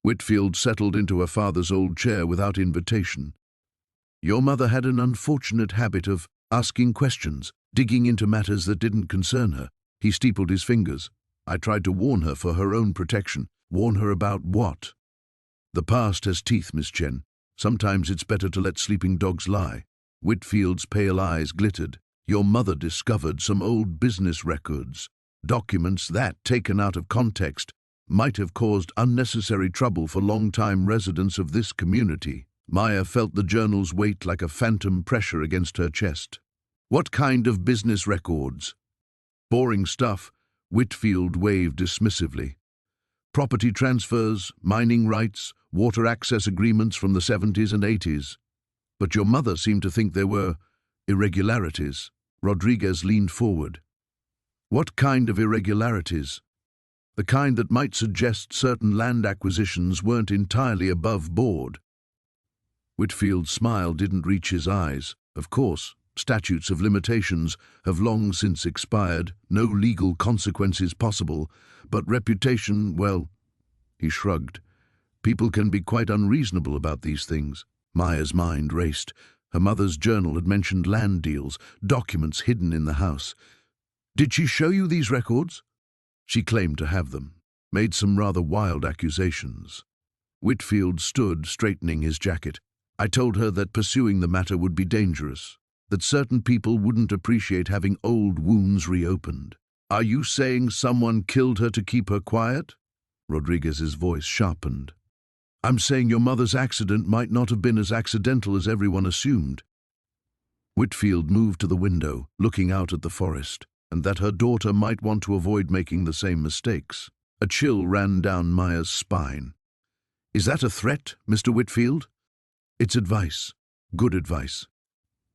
Whitfield settled into her father's old chair without invitation. "Your mother had an unfortunate habit of asking questions, digging into matters that didn't concern her." He steepled his fingers. "I tried to warn her for her own protection." "Warn her about what?" "The past has teeth, Miss Chen. Sometimes it's better to let sleeping dogs lie." Whitfield's pale eyes glittered. "Your mother discovered some old business records, documents that, taken out of context, might have caused unnecessary trouble for long-time residents of this community." Maya felt the journal's weight like a phantom pressure against her chest. "What kind of business records?" "Boring stuff," Whitfield waved dismissively. "Property transfers, mining rights, water access agreements from the 70s and 80s. But your mother seemed to think there were irregularities." Rodriguez leaned forward. "What kind of irregularities?" "The kind that might suggest certain land acquisitions weren't entirely above board." Whitfield's smile didn't reach his eyes. "Of course, statutes of limitations have long since expired, no legal consequences possible, but reputation, well," he shrugged. "People can be quite unreasonable about these things." Maya's mind raced. Her mother's journal had mentioned land deals, documents hidden in the house. "Did she show you these records?" "She claimed to have them. Made some rather wild accusations." Whitfield stood, straightening his jacket. "I told her that pursuing the matter would be dangerous, that certain people wouldn't appreciate having old wounds reopened." "Are you saying someone killed her to keep her quiet?" Rodriguez's voice sharpened. "I'm saying your mother's accident might not have been as accidental as everyone assumed." Whitfield moved to the window, looking out at the forest, and that her daughter might want to avoid making the same mistakes. A chill ran down Maya's spine. "Is that a threat, Mr. Whitfield?" "It's advice. Good advice."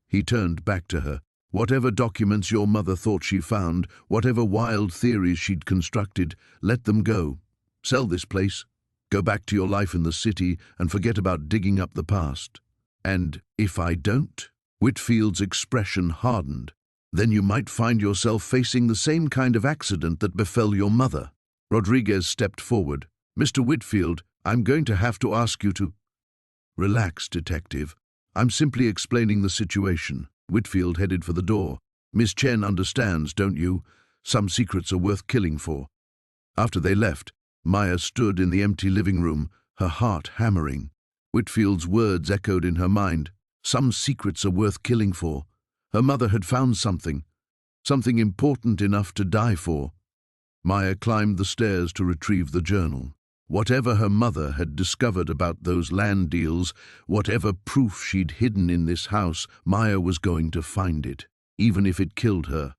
He turned back to her. "Whatever documents your mother thought she found, whatever wild theories she'd constructed, let them go. Sell this place. Go back to your life in the city and forget about digging up the past." "And if I don't?" Whitfield's expression hardened. "Then you might find yourself facing the same kind of accident that befell your mother." Rodriguez stepped forward. "Mr. Whitfield, I'm going to have to ask you to—" "Relax, detective. I'm simply explaining the situation." Whitfield headed for the door. "Miss Chen understands, don't you? Some secrets are worth killing for." After they left, Maya stood in the empty living room, her heart hammering. Whitfield's words echoed in her mind. Some secrets are worth killing for. Her mother had found something important enough to die for. Maya climbed the stairs to retrieve the journal. Whatever her mother had discovered about those land deals, whatever proof she'd hidden in this house, Maya was going to find it, even if it killed her.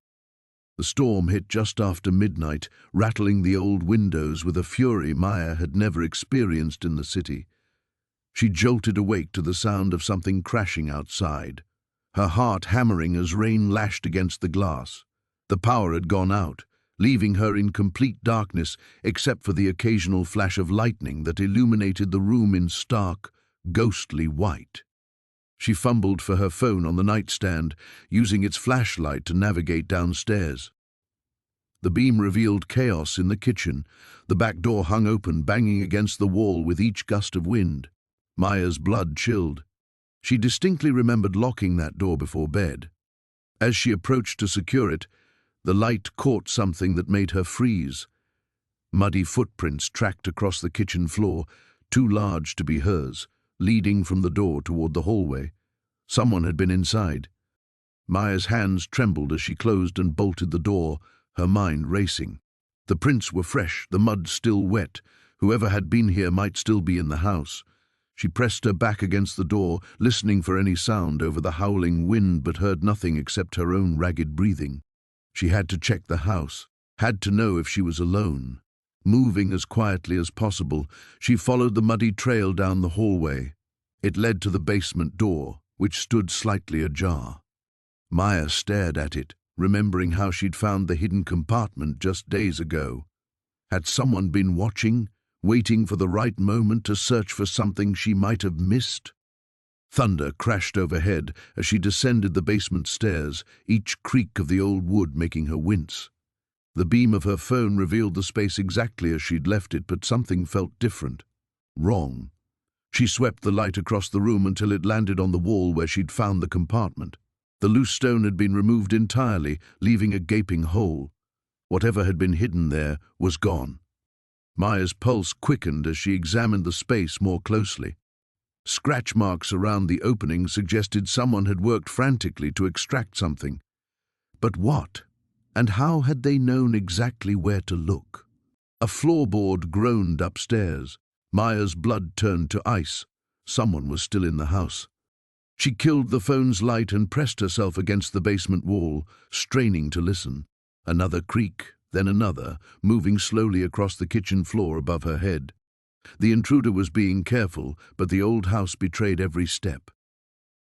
The storm hit just after midnight, rattling the old windows with a fury Maya had never experienced in the city. She jolted awake to the sound of something crashing outside, her heart hammering as rain lashed against the glass. The power had gone out, leaving her in complete darkness except for the occasional flash of lightning that illuminated the room in stark, ghostly white. She fumbled for her phone on the nightstand, using its flashlight to navigate downstairs. The beam revealed chaos in the kitchen. The back door hung open, banging against the wall with each gust of wind. Maya's blood chilled. She distinctly remembered locking that door before bed. As she approached to secure it, the light caught something that made her freeze. Muddy footprints tracked across the kitchen floor, too large to be hers, leading from the door toward the hallway. Someone had been inside. Maya's hands trembled as she closed and bolted the door, her mind racing. The prints were fresh, the mud still wet. Whoever had been here might still be in the house. She pressed her back against the door, listening for any sound over the howling wind, but heard nothing except her own ragged breathing. She had to check the house, had to know if she was alone. Moving as quietly as possible, she followed the muddy trail down the hallway. It led to the basement door, which stood slightly ajar. Maya stared at it, remembering how she'd found the hidden compartment just days ago. Had someone been watching, waiting for the right moment to search for something she might have missed? Thunder crashed overhead as she descended the basement stairs, each creak of the old wood making her wince. The beam of her phone revealed the space exactly as she'd left it, but something felt different. Wrong. She swept the light across the room until it landed on the wall where she'd found the compartment. The loose stone had been removed entirely, leaving a gaping hole. Whatever had been hidden there was gone. Maya's pulse quickened as she examined the space more closely. Scratch marks around the opening suggested someone had worked frantically to extract something. But what? And how had they known exactly where to look? A floorboard groaned upstairs. Maya's blood turned to ice. Someone was still in the house. She killed the phone's light and pressed herself against the basement wall, straining to listen. Another creak, then another, moving slowly across the kitchen floor above her head. The intruder was being careful, but the old house betrayed every step.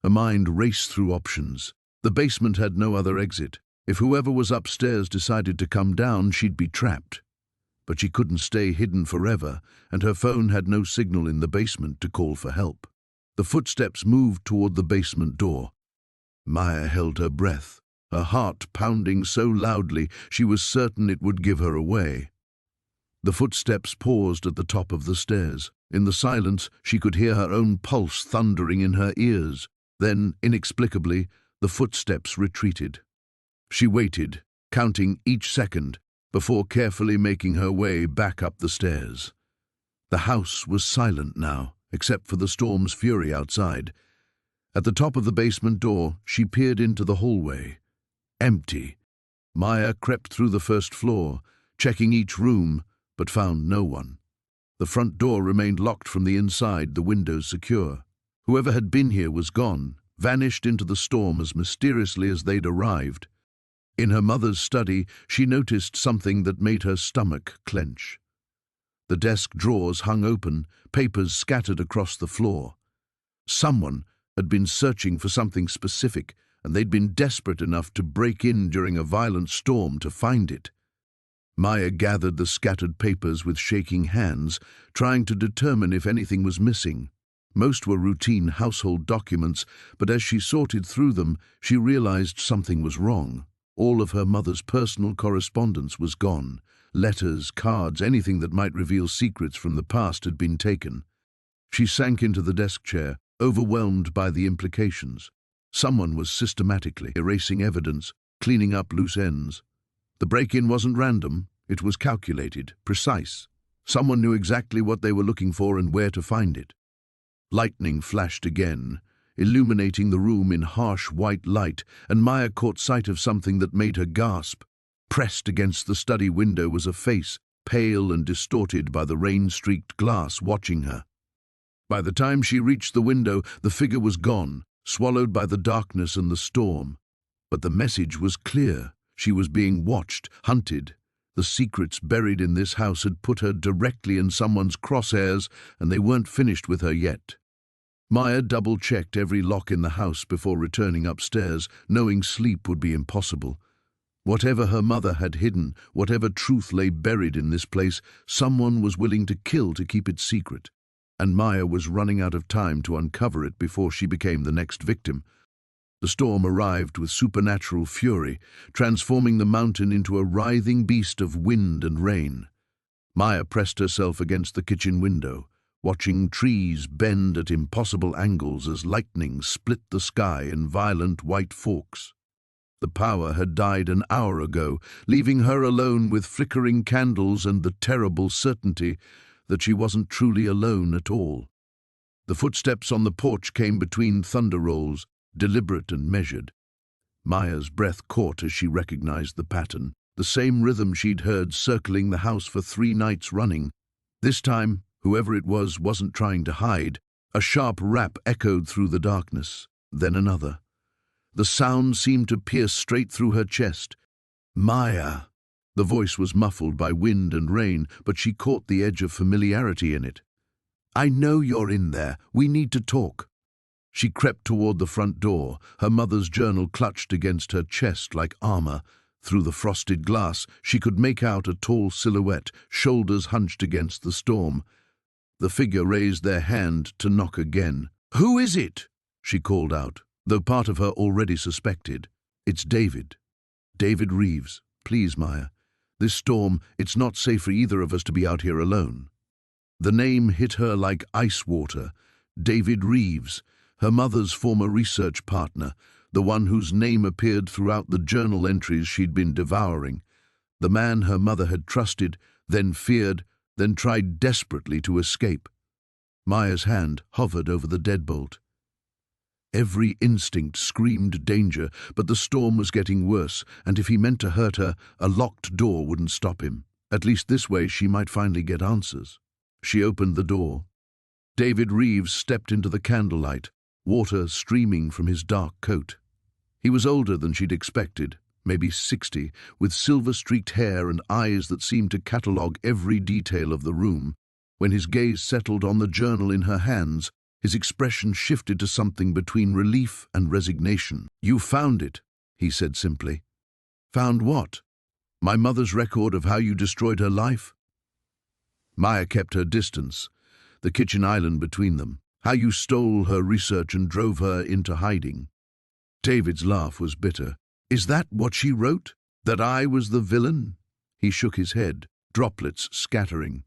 Her mind raced through options. The basement had no other exit. If whoever was upstairs decided to come down, she'd be trapped. But she couldn't stay hidden forever, and her phone had no signal in the basement to call for help. The footsteps moved toward the basement door. Maya held her breath, her heart pounding so loudly she was certain it would give her away. The footsteps paused at the top of the stairs. In the silence, she could hear her own pulse thundering in her ears. Then, inexplicably, the footsteps retreated. She waited, counting each second, before carefully making her way back up the stairs. The house was silent now, except for the storm's fury outside. At the top of the basement door, she peered into the hallway. Empty. Maya crept through the first floor, checking each room, but found no one. The front door remained locked from the inside, the windows secure. Whoever had been here was gone, vanished into the storm as mysteriously as they'd arrived. In her mother's study, she noticed something that made her stomach clench. The desk drawers hung open, papers scattered across the floor. Someone had been searching for something specific, and they'd been desperate enough to break in during a violent storm to find it. Maya gathered the scattered papers with shaking hands, trying to determine if anything was missing. Most were routine household documents, but as she sorted through them, she realized something was wrong. All of her mother's personal correspondence was gone. Letters, cards, anything that might reveal secrets from the past had been taken. She sank into the desk chair, overwhelmed by the implications. Someone was systematically erasing evidence, cleaning up loose ends. The break-in wasn't random, it was calculated, precise. Someone knew exactly what they were looking for and where to find it. Lightning flashed again, illuminating the room in harsh white light, and Maya caught sight of something that made her gasp. Pressed against the study window was a face, pale and distorted by the rain-streaked glass, watching her. By the time she reached the window, the figure was gone, swallowed by the darkness and the storm. But the message was clear. She was being watched, hunted. The secrets buried in this house had put her directly in someone's crosshairs, and they weren't finished with her yet. Maya double-checked every lock in the house before returning upstairs, knowing sleep would be impossible. Whatever her mother had hidden, whatever truth lay buried in this place, someone was willing to kill to keep it secret. And Maya was running out of time to uncover it before she became the next victim. The storm arrived with supernatural fury, transforming the mountain into a writhing beast of wind and rain. Maya pressed herself against the kitchen window, watching trees bend at impossible angles as lightning split the sky in violent white forks. The power had died an hour ago, leaving her alone with flickering candles and the terrible certainty that she wasn't truly alone at all. The footsteps on the porch came between thunder rolls, deliberate and measured. Maya's breath caught as she recognized the pattern, the same rhythm she'd heard circling the house for 3 nights running. This time, whoever it was wasn't trying to hide. A sharp rap echoed through the darkness, then another. The sound seemed to pierce straight through her chest. Maya! The voice was muffled by wind and rain, but she caught the edge of familiarity in it. I know you're in there. We need to talk. She crept toward the front door, her mother's journal clutched against her chest like armor. Through the frosted glass, she could make out a tall silhouette, shoulders hunched against the storm. The figure raised their hand to knock again. Who is it? She called out, though part of her already suspected. It's David. David Reeves. Please, Maya. This storm, it's not safe for either of us to be out here alone. The name hit her like ice water. David Reeves, her mother's former research partner, the one whose name appeared throughout the journal entries she'd been devouring. The man her mother had trusted, then feared, then tried desperately to escape. Maya's hand hovered over the deadbolt. Every instinct screamed danger, but the storm was getting worse, and if he meant to hurt her, a locked door wouldn't stop him. At least this way she might finally get answers. She opened the door. David Reeves stepped into the candlelight, water streaming from his dark coat. He was older than she'd expected, maybe 60, with silver-streaked hair and eyes that seemed to catalogue every detail of the room. When his gaze settled on the journal in her hands, his expression shifted to something between relief and resignation. You found it, he said simply. Found what? My mother's record of how you destroyed her life? Maya kept her distance, the kitchen island between them. How you stole her research and drove her into hiding. David's laugh was bitter. Is that what she wrote? That I was the villain? He shook his head, droplets scattering.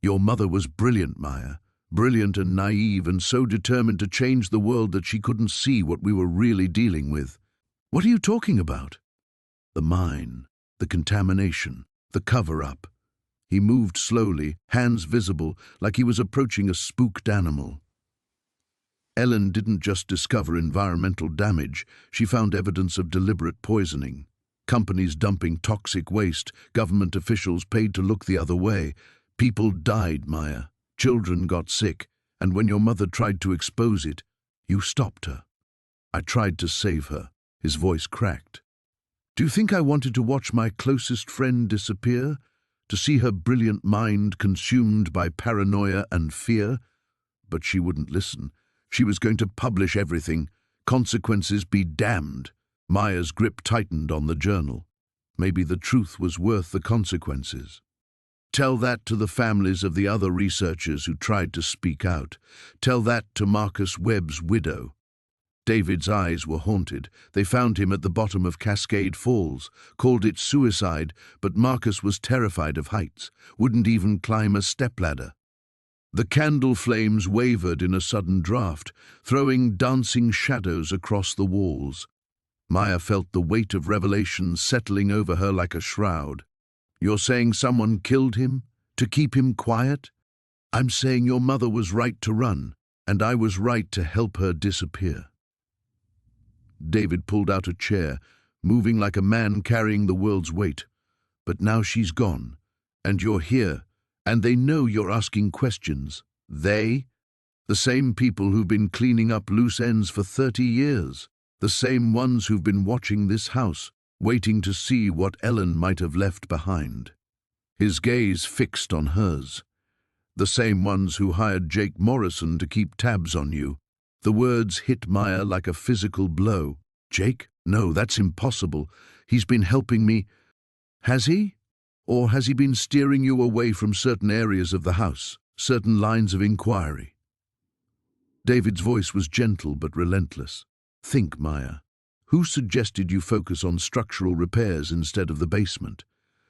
Your mother was brilliant, Maya. Brilliant and naive and so determined to change the world that she couldn't see what we were really dealing with. What are you talking about? The mine, the contamination, the cover-up. He moved slowly, hands visible, like he was approaching a spooked animal. Ellen didn't just discover environmental damage, she found evidence of deliberate poisoning. Companies dumping toxic waste, government officials paid to look the other way. People died, Maya. Children got sick, and when your mother tried to expose it, you stopped her. I tried to save her. His voice cracked. Do you think I wanted to watch my closest friend disappear? To see her brilliant mind consumed by paranoia and fear? But she wouldn't listen. She was going to publish everything. Consequences be damned. Maya's grip tightened on the journal. Maybe the truth was worth the consequences. Tell that to the families of the other researchers who tried to speak out. Tell that to Marcus Webb's widow. David's eyes were haunted. They found him at the bottom of Cascade Falls, called it suicide, but Marcus was terrified of heights, wouldn't even climb a stepladder. The candle flames wavered in a sudden draft, throwing dancing shadows across the walls. Maya felt the weight of revelation settling over her like a shroud. You're saying someone killed him? To keep him quiet? I'm saying your mother was right to run, and I was right to help her disappear. David pulled out a chair, moving like a man carrying the world's weight. But now she's gone, and you're here. And they know you're asking questions. They? The same people who've been cleaning up loose ends for 30 years. The same ones who've been watching this house, waiting to see what Ellen might have left behind. His gaze fixed on hers. The same ones who hired Jake Morrison to keep tabs on you. The words hit Maya like a physical blow. Jake? No, that's impossible. He's been helping me. Has he? Or has he been steering you away from certain areas of the house, certain lines of inquiry? David's voice was gentle but relentless. Think, Maya. Who suggested you focus on structural repairs instead of the basement?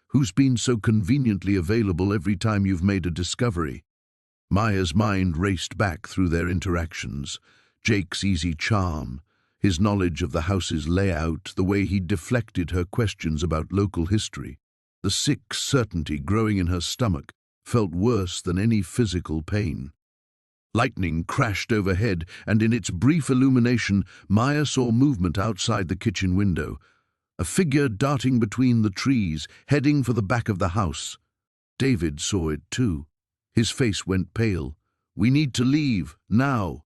Who's been so conveniently available every time you've made a discovery? Maya's mind raced back through their interactions. Jake's easy charm, his knowledge of the house's layout, the way he'd deflected her questions about local history. The sick certainty growing in her stomach felt worse than any physical pain. Lightning crashed overhead, and in its brief illumination, Maya saw movement outside the kitchen window. A figure darting between the trees, heading for the back of the house. David saw it too. His face went pale. We need to leave, now.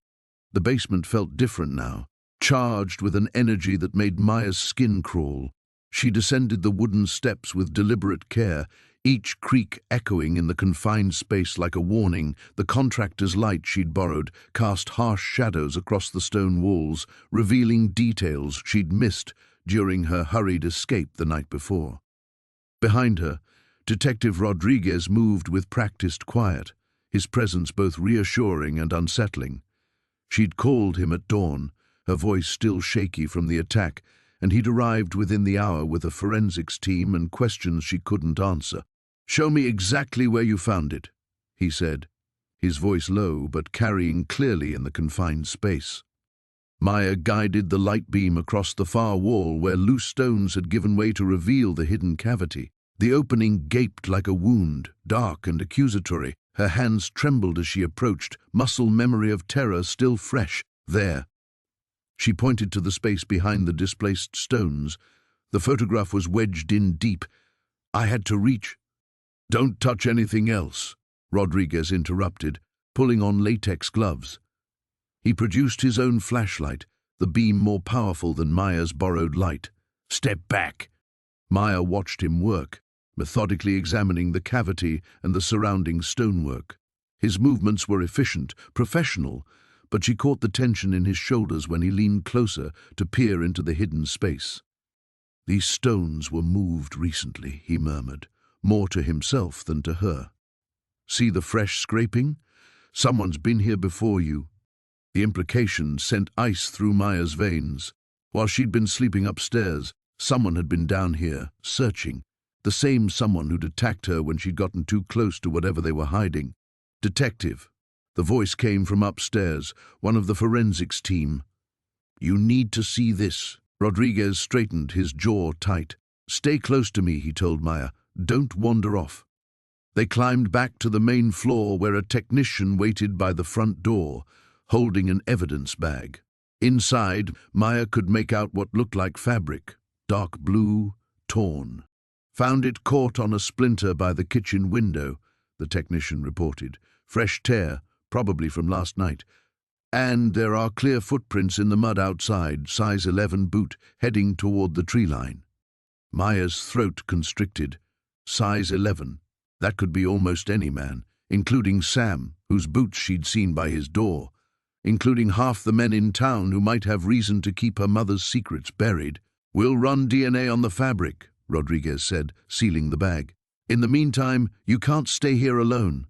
The basement felt different now, charged with an energy that made Maya's skin crawl. She descended the wooden steps with deliberate care, each creak echoing in the confined space like a warning. The contractor's light she'd borrowed cast harsh shadows across the stone walls, revealing details she'd missed during her hurried escape the night before. Behind her, Detective Rodriguez moved with practiced quiet, his presence both reassuring and unsettling. She'd called him at dawn, her voice still shaky from the attack, and he'd arrived within the hour with a forensics team and questions she couldn't answer. "Show me exactly where you found it," he said, his voice low but carrying clearly in the confined space. Maya guided the light beam across the far wall where loose stones had given way to reveal the hidden cavity. The opening gaped like a wound, dark and accusatory. Her hands trembled as she approached, muscle memory of terror still fresh. There. She pointed to the space behind the displaced stones. The photograph was wedged in deep. I had to reach. "Don't touch anything else," Rodriguez interrupted, pulling on latex gloves. He produced his own flashlight, the beam more powerful than Maya's borrowed light. "Step back." Maya watched him work, methodically examining the cavity and the surrounding stonework. His movements were efficient, professional, but she caught the tension in his shoulders when he leaned closer to peer into the hidden space. "These stones were moved recently," he murmured, more to himself than to her. "See the fresh scraping? Someone's been here before you." The implication sent ice through Maya's veins. While she'd been sleeping upstairs, someone had been down here, searching. The same someone who'd attacked her when she'd gotten too close to whatever they were hiding. "Detective." The voice came from upstairs, one of the forensics team. "You need to see this." Rodriguez straightened, his jaw tight. "Stay close to me," he told Maya. "Don't wander off." They climbed back to the main floor where a technician waited by the front door, holding an evidence bag. Inside, Maya could make out what looked like fabric, dark blue, torn. "Found it caught on a splinter by the kitchen window," the technician reported. "Fresh tear, probably from last night. And there are clear footprints in the mud outside, size 11 boot, heading toward the tree line." Maya's throat constricted. Size 11. That could be almost any man, including Sam, whose boots she'd seen by his door, including half the men in town who might have reason to keep her mother's secrets buried. "We'll run DNA on the fabric," Rodriguez said, sealing the bag. "In the meantime, you can't stay here alone."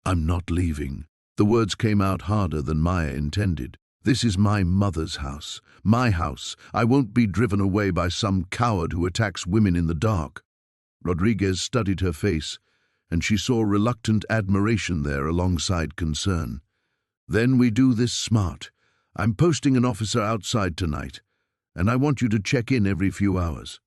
"I'm not leaving." The words came out harder than Maya intended. "This is my mother's house. My house. I won't be driven away by some coward who attacks women in the dark." Rodriguez studied her face, and she saw reluctant admiration there alongside concern. "Then we do this smart. I'm posting an officer outside tonight, and I want you to check in every few hours."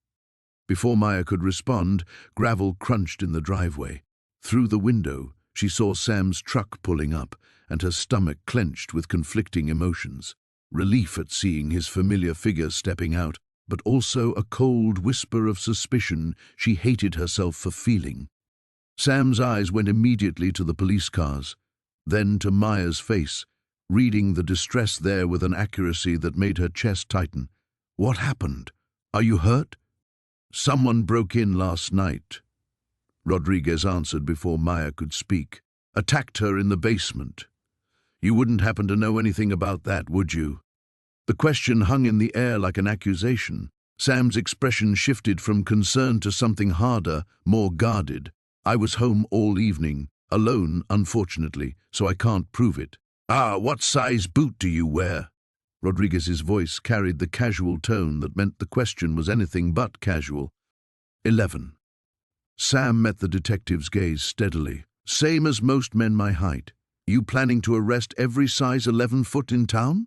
Before Maya could respond, gravel crunched in the driveway. Through the window, she saw Sam's truck pulling up, and her stomach clenched with conflicting emotions. Relief at seeing his familiar figure stepping out, but also a cold whisper of suspicion she hated herself for feeling. Sam's eyes went immediately to the police cars, then to Maya's face, reading the distress there with an accuracy that made her chest tighten. "What happened? Are you hurt?" "Someone broke in last night," Rodriguez answered before Maya could speak. "Attacked her in the basement. You wouldn't happen to know anything about that, would you?" The question hung in the air like an accusation. Sam's expression shifted from concern to something harder, more guarded. I was home all evening, alone, unfortunately, so I can't prove it. Ah, what size boot do you wear? Rodriguez's voice carried the casual tone that meant the question was anything but casual. 11. Sam met the detective's gaze steadily. Same as most men my height. You planning to arrest every size 11 foot in town?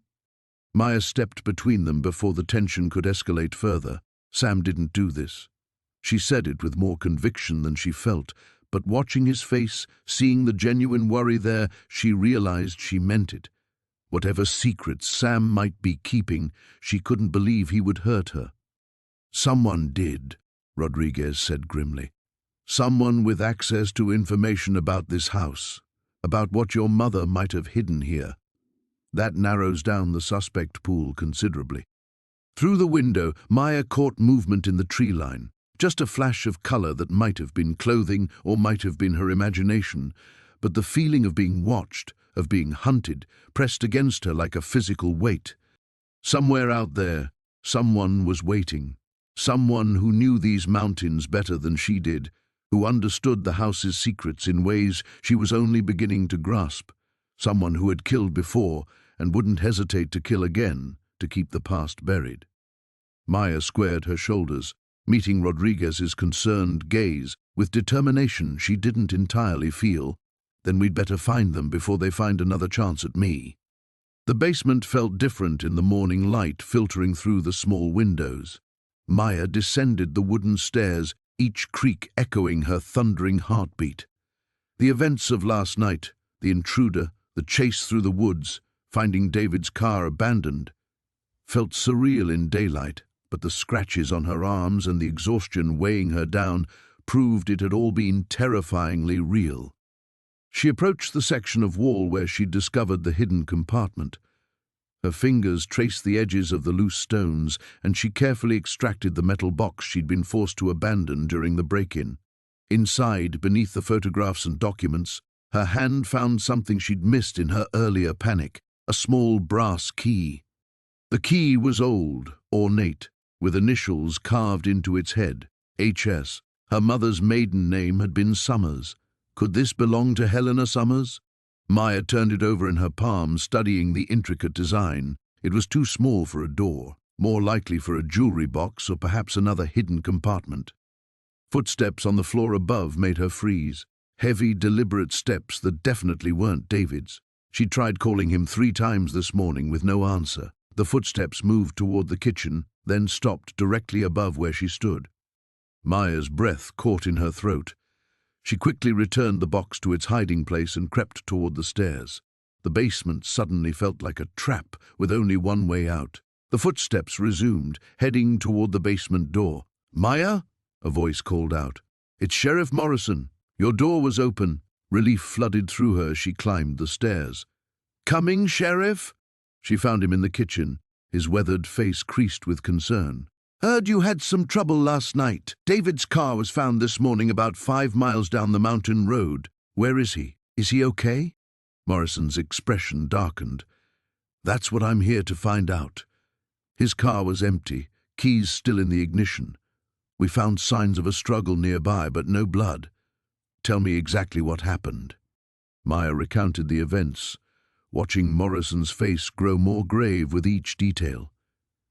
Maya stepped between them before the tension could escalate further. Sam didn't do this. She said it with more conviction than she felt, but watching his face, seeing the genuine worry there, she realized she meant it. Whatever secrets Sam might be keeping, she couldn't believe he would hurt her. Someone did, Rodriguez said grimly. Someone with access to information about this house, about what your mother might have hidden here. That narrows down the suspect pool considerably. Through the window, Maya caught movement in the tree line, just a flash of color that might have been clothing or might have been her imagination, but the feeling of being watched, of being hunted, pressed against her like a physical weight. Somewhere out there, someone was waiting. Someone who knew these mountains better than she did, who understood the house's secrets in ways she was only beginning to grasp. Someone who had killed before and wouldn't hesitate to kill again to keep the past buried. Maya squared her shoulders, meeting Rodriguez's concerned gaze with determination she didn't entirely feel. Then we'd better find them before they find another chance at me. The basement felt different in the morning light filtering through the small windows. Maya descended the wooden stairs, each creak echoing her thundering heartbeat. The events of last night, the intruder, the chase through the woods, finding David's car abandoned, felt surreal in daylight, but the scratches on her arms and the exhaustion weighing her down proved it had all been terrifyingly real. She approached the section of wall where she'd discovered the hidden compartment. Her fingers traced the edges of the loose stones, and she carefully extracted the metal box she'd been forced to abandon during the break-in. Inside, beneath the photographs and documents, her hand found something she'd missed in her earlier panic, a small brass key. The key was old, ornate, with initials carved into its head, HS. Her mother's maiden name had been Summers. Could this belong to Helena Summers? Maya turned it over in her palm, studying the intricate design. It was too small for a door, more likely for a jewelry box or perhaps another hidden compartment. Footsteps on the floor above made her freeze. Heavy, deliberate steps that definitely weren't David's. She tried calling him 3 times this morning with no answer. The footsteps moved toward the kitchen, then stopped directly above where she stood. Maya's breath caught in her throat. She quickly returned the box to its hiding place and crept toward the stairs. The basement suddenly felt like a trap with only one way out. The footsteps resumed, heading toward the basement door. "Maya?" a voice called out. "It's Sheriff Morrison. Your door was open." Relief flooded through her as she climbed the stairs. "Coming, Sheriff?" She found him in the kitchen, his weathered face creased with concern. "Heard you had some trouble last night. David's car was found this morning about 5 miles down the mountain road. Where is he? Is he okay?" Morrison's expression darkened. "That's what I'm here to find out. His car was empty, keys still in the ignition. We found signs of a struggle nearby, but no blood. Tell me exactly what happened." Maya recounted the events, watching Morrison's face grow more grave with each detail.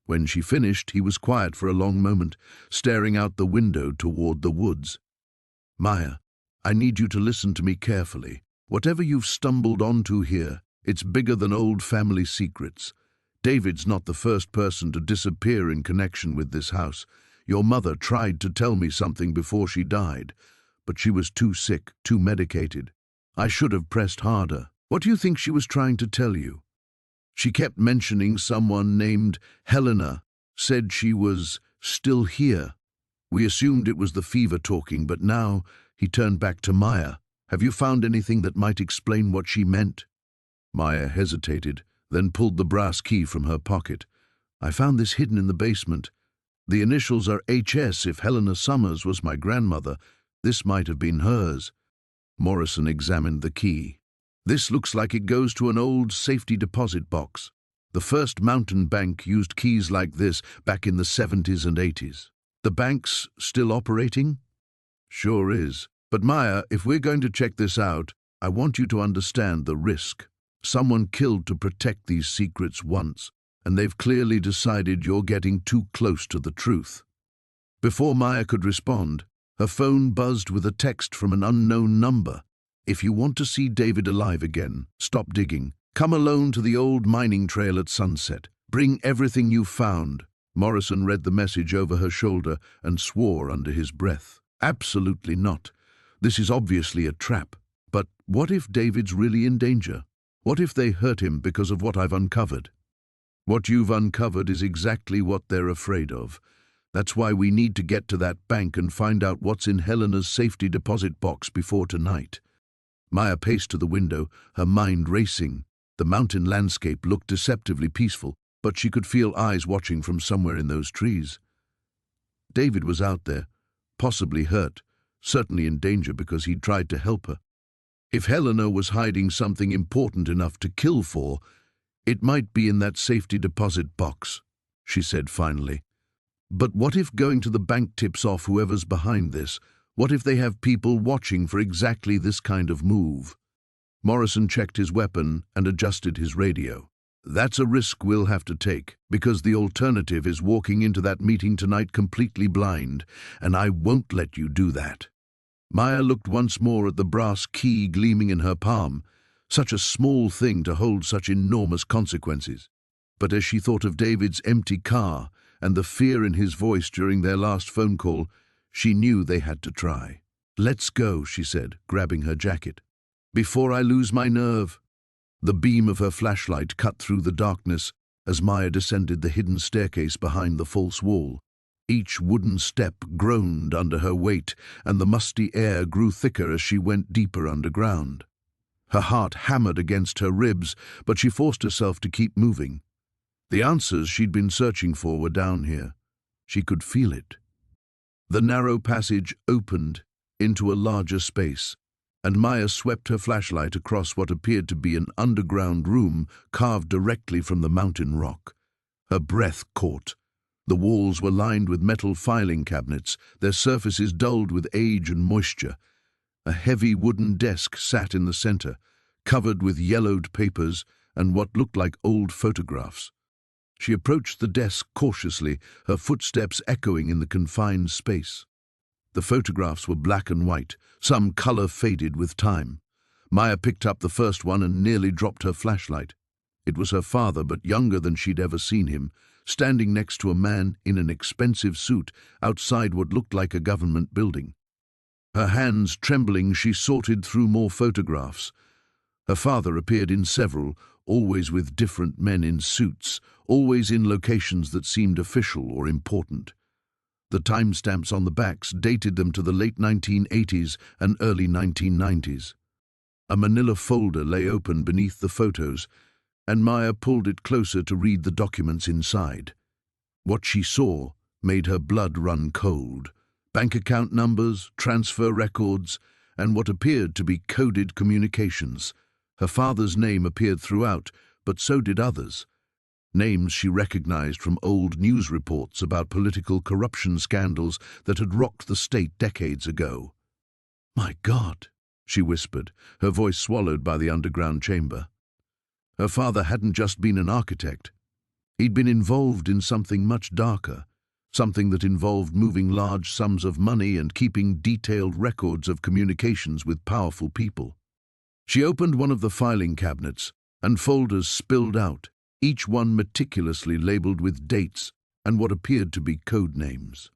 When she finished, he was quiet for a long moment, staring out the window toward the woods. "Maya, I need you to listen to me carefully. Whatever you've stumbled onto here, it's bigger than old family secrets. David's not the first person to disappear in connection with this house. Your mother tried to tell me something before she died, but she was too sick, too medicated. I should have pressed harder. What do you think she was trying to tell you? She kept mentioning someone named Helena, said she was still here. We assumed it was the fever talking, but now," he turned back to Maya, "have you found anything that might explain what she meant?" Maya hesitated, then pulled the brass key from her pocket. "I found this hidden in the basement. The initials are HS. If Helena Summers was my grandmother, this might have been hers." Morrison examined the key. "This looks like it goes to an old safety deposit box. The first mountain bank used keys like this back in the 70s and 80s. The bank's still operating? Sure is. But Maya, if we're going to check this out, I want you to understand the risk. Someone killed to protect these secrets once, and they've clearly decided you're getting too close to the truth. Before Maya could respond, her phone buzzed with a text from an unknown number. If you want to see David alive again, stop digging. Come alone to the old mining trail at sunset. Bring everything you found. Morrison read the message over her shoulder and swore under his breath. Absolutely not. This is obviously a trap. But what if David's really in danger? What if they hurt him because of what I've uncovered? What you've uncovered is exactly what they're afraid of. That's why we need to get to that bank and find out what's in Helena's safety deposit box before tonight. Maya paced to the window, her mind racing. The mountain landscape looked deceptively peaceful, but she could feel eyes watching from somewhere in those trees. David was out there, possibly hurt, certainly in danger because he'd tried to help her. If Helena was hiding something important enough to kill for, it might be in that safety deposit box, she said finally. But what if going to the bank tips off whoever's behind this? What if they have people watching for exactly this kind of move? Morrison checked his weapon and adjusted his radio. That's a risk we'll have to take, because the alternative is walking into that meeting tonight completely blind, and I won't let you do that. Maya looked once more at the brass key gleaming in her palm, such a small thing to hold such enormous consequences. But as she thought of David's empty car and the fear in his voice during their last phone call, she knew they had to try. "Let's go," she said, grabbing her jacket. "Before I lose my nerve." The beam of her flashlight cut through the darkness as Maya descended the hidden staircase behind the false wall. Each wooden step groaned under her weight, and the musty air grew thicker as she went deeper underground. Her heart hammered against her ribs, but she forced herself to keep moving. The answers she'd been searching for were down here. She could feel it. The narrow passage opened into a larger space, and Maya swept her flashlight across what appeared to be an underground room carved directly from the mountain rock. Her breath caught. The walls were lined with metal filing cabinets, their surfaces dulled with age and moisture. A heavy wooden desk sat in the center, covered with yellowed papers and what looked like old photographs. She approached the desk cautiously, her footsteps echoing in the confined space. The photographs were black and white, some color faded with time. Maya picked up the first one and nearly dropped her flashlight. It was her father, but younger than she'd ever seen him, standing next to a man in an expensive suit outside what looked like a government building. Her hands trembling, she sorted through more photographs. Her father appeared in several, always with different men in suits, always in locations that seemed official or important. The timestamps on the backs dated them to the late 1980s and early 1990s. A manila folder lay open beneath the photos, and Maya pulled it closer to read the documents inside. What she saw made her blood run cold. Bank account numbers, transfer records, and what appeared to be coded communications. Her father's name appeared throughout, but so did others. Names she recognized from old news reports about political corruption scandals that had rocked the state decades ago. "My God," she whispered, her voice swallowed by the underground chamber. Her father hadn't just been an architect. He'd been involved in something much darker, something that involved moving large sums of money and keeping detailed records of communications with powerful people. She opened one of the filing cabinets, and folders spilled out, each one meticulously labeled with dates and what appeared to be code names.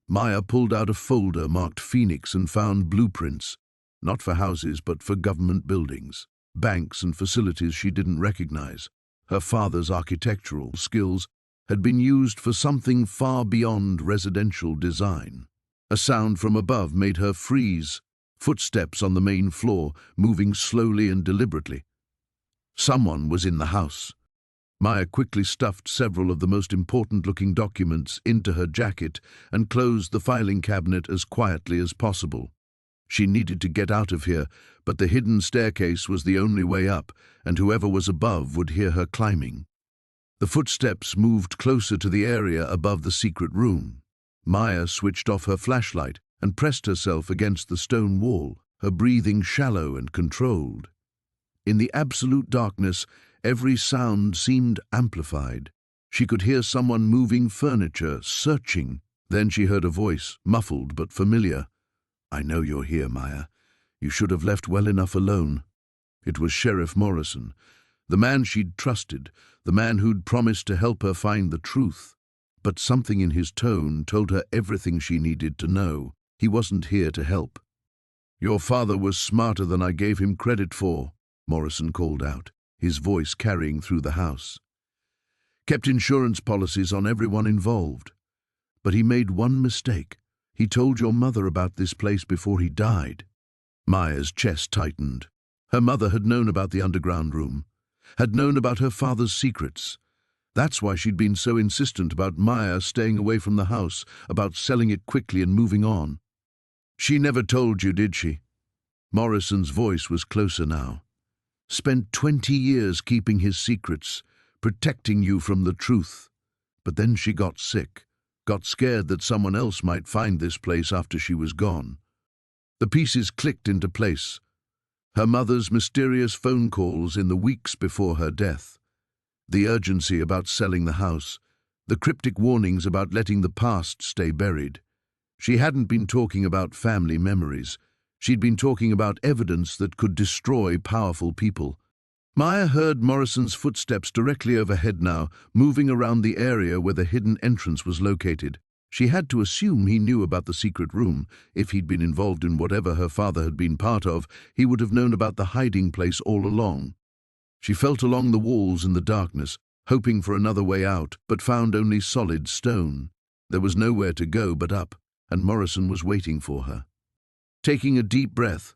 Maya pulled out a folder marked Phoenix and found blueprints, not for houses but for government buildings, banks and facilities she didn't recognize. Her father's architectural skills had been used for something far beyond residential design. A sound from above made her freeze, footsteps on the main floor, moving slowly and deliberately. Someone was in the house. Maya quickly stuffed several of the most important-looking documents into her jacket and closed the filing cabinet as quietly as possible. She needed to get out of here, but the hidden staircase was the only way up, and whoever was above would hear her climbing. The footsteps moved closer to the area above the secret room. Maya switched off her flashlight and pressed herself against the stone wall, her breathing shallow and controlled. In the absolute darkness, every sound seemed amplified. She could hear someone moving furniture, searching. Then she heard a voice, muffled but familiar. "I know you're here, Maya. You should have left well enough alone." It was Sheriff Morrison, the man she'd trusted, the man who'd promised to help her find the truth. But something in his tone told her everything she needed to know. He wasn't here to help. "Your father was smarter than I gave him credit for," Morrison called out, his voice carrying through the house. "Kept insurance policies on everyone involved. But he made one mistake. He told your mother about this place before he died." Maya's chest tightened. Her mother had known about the underground room, had known about her father's secrets. That's why she'd been so insistent about Maya staying away from the house, about selling it quickly and moving on. "She never told you, did she?" Morrison's voice was closer now. "Spent 20 years keeping his secrets, protecting you from the truth. But then she got sick, got scared that someone else might find this place after she was gone." The pieces clicked into place. Her mother's mysterious phone calls in the weeks before her death, the urgency about selling the house, the cryptic warnings about letting the past stay buried. She hadn't been talking about family memories. She'd been talking about evidence that could destroy powerful people. Maya heard Morrison's footsteps directly overhead now, moving around the area where the hidden entrance was located. She had to assume he knew about the secret room. If he'd been involved in whatever her father had been part of, he would have known about the hiding place all along. She felt along the walls in the darkness, hoping for another way out, but found only solid stone. There was nowhere to go but up, and Morrison was waiting for her. Taking a deep breath,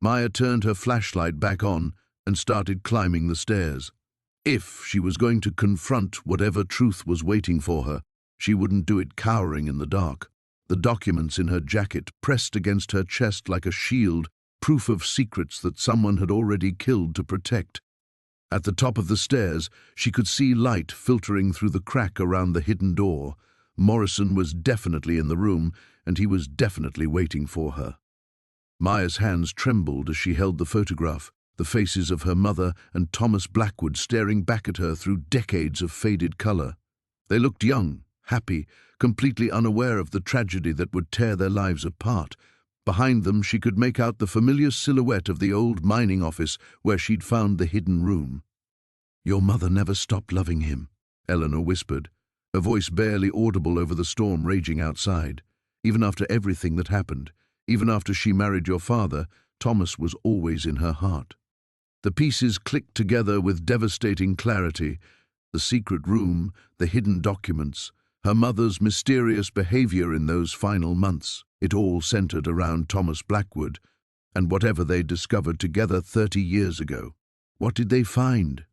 Maya turned her flashlight back on and started climbing the stairs. If she was going to confront whatever truth was waiting for her, she wouldn't do it cowering in the dark. The documents in her jacket pressed against her chest like a shield, proof of secrets that someone had already killed to protect. At the top of the stairs, she could see light filtering through the crack around the hidden door. Morrison was definitely in the room, and he was definitely waiting for her. Maya's hands trembled as she held the photograph, the faces of her mother and Thomas Blackwood staring back at her through decades of faded color. They looked young, happy, completely unaware of the tragedy that would tear their lives apart. Behind them, she could make out the familiar silhouette of the old mining office where she'd found the hidden room. "Your mother never stopped loving him," Eleanor whispered, her voice barely audible over the storm raging outside. "Even after everything that happened, even after she married your father, Thomas was always in her heart." The pieces clicked together with devastating clarity. The secret room, the hidden documents, her mother's mysterious behavior in those final months. It all centered around Thomas Blackwood and whatever they discovered together 30 years ago. "What did they find?"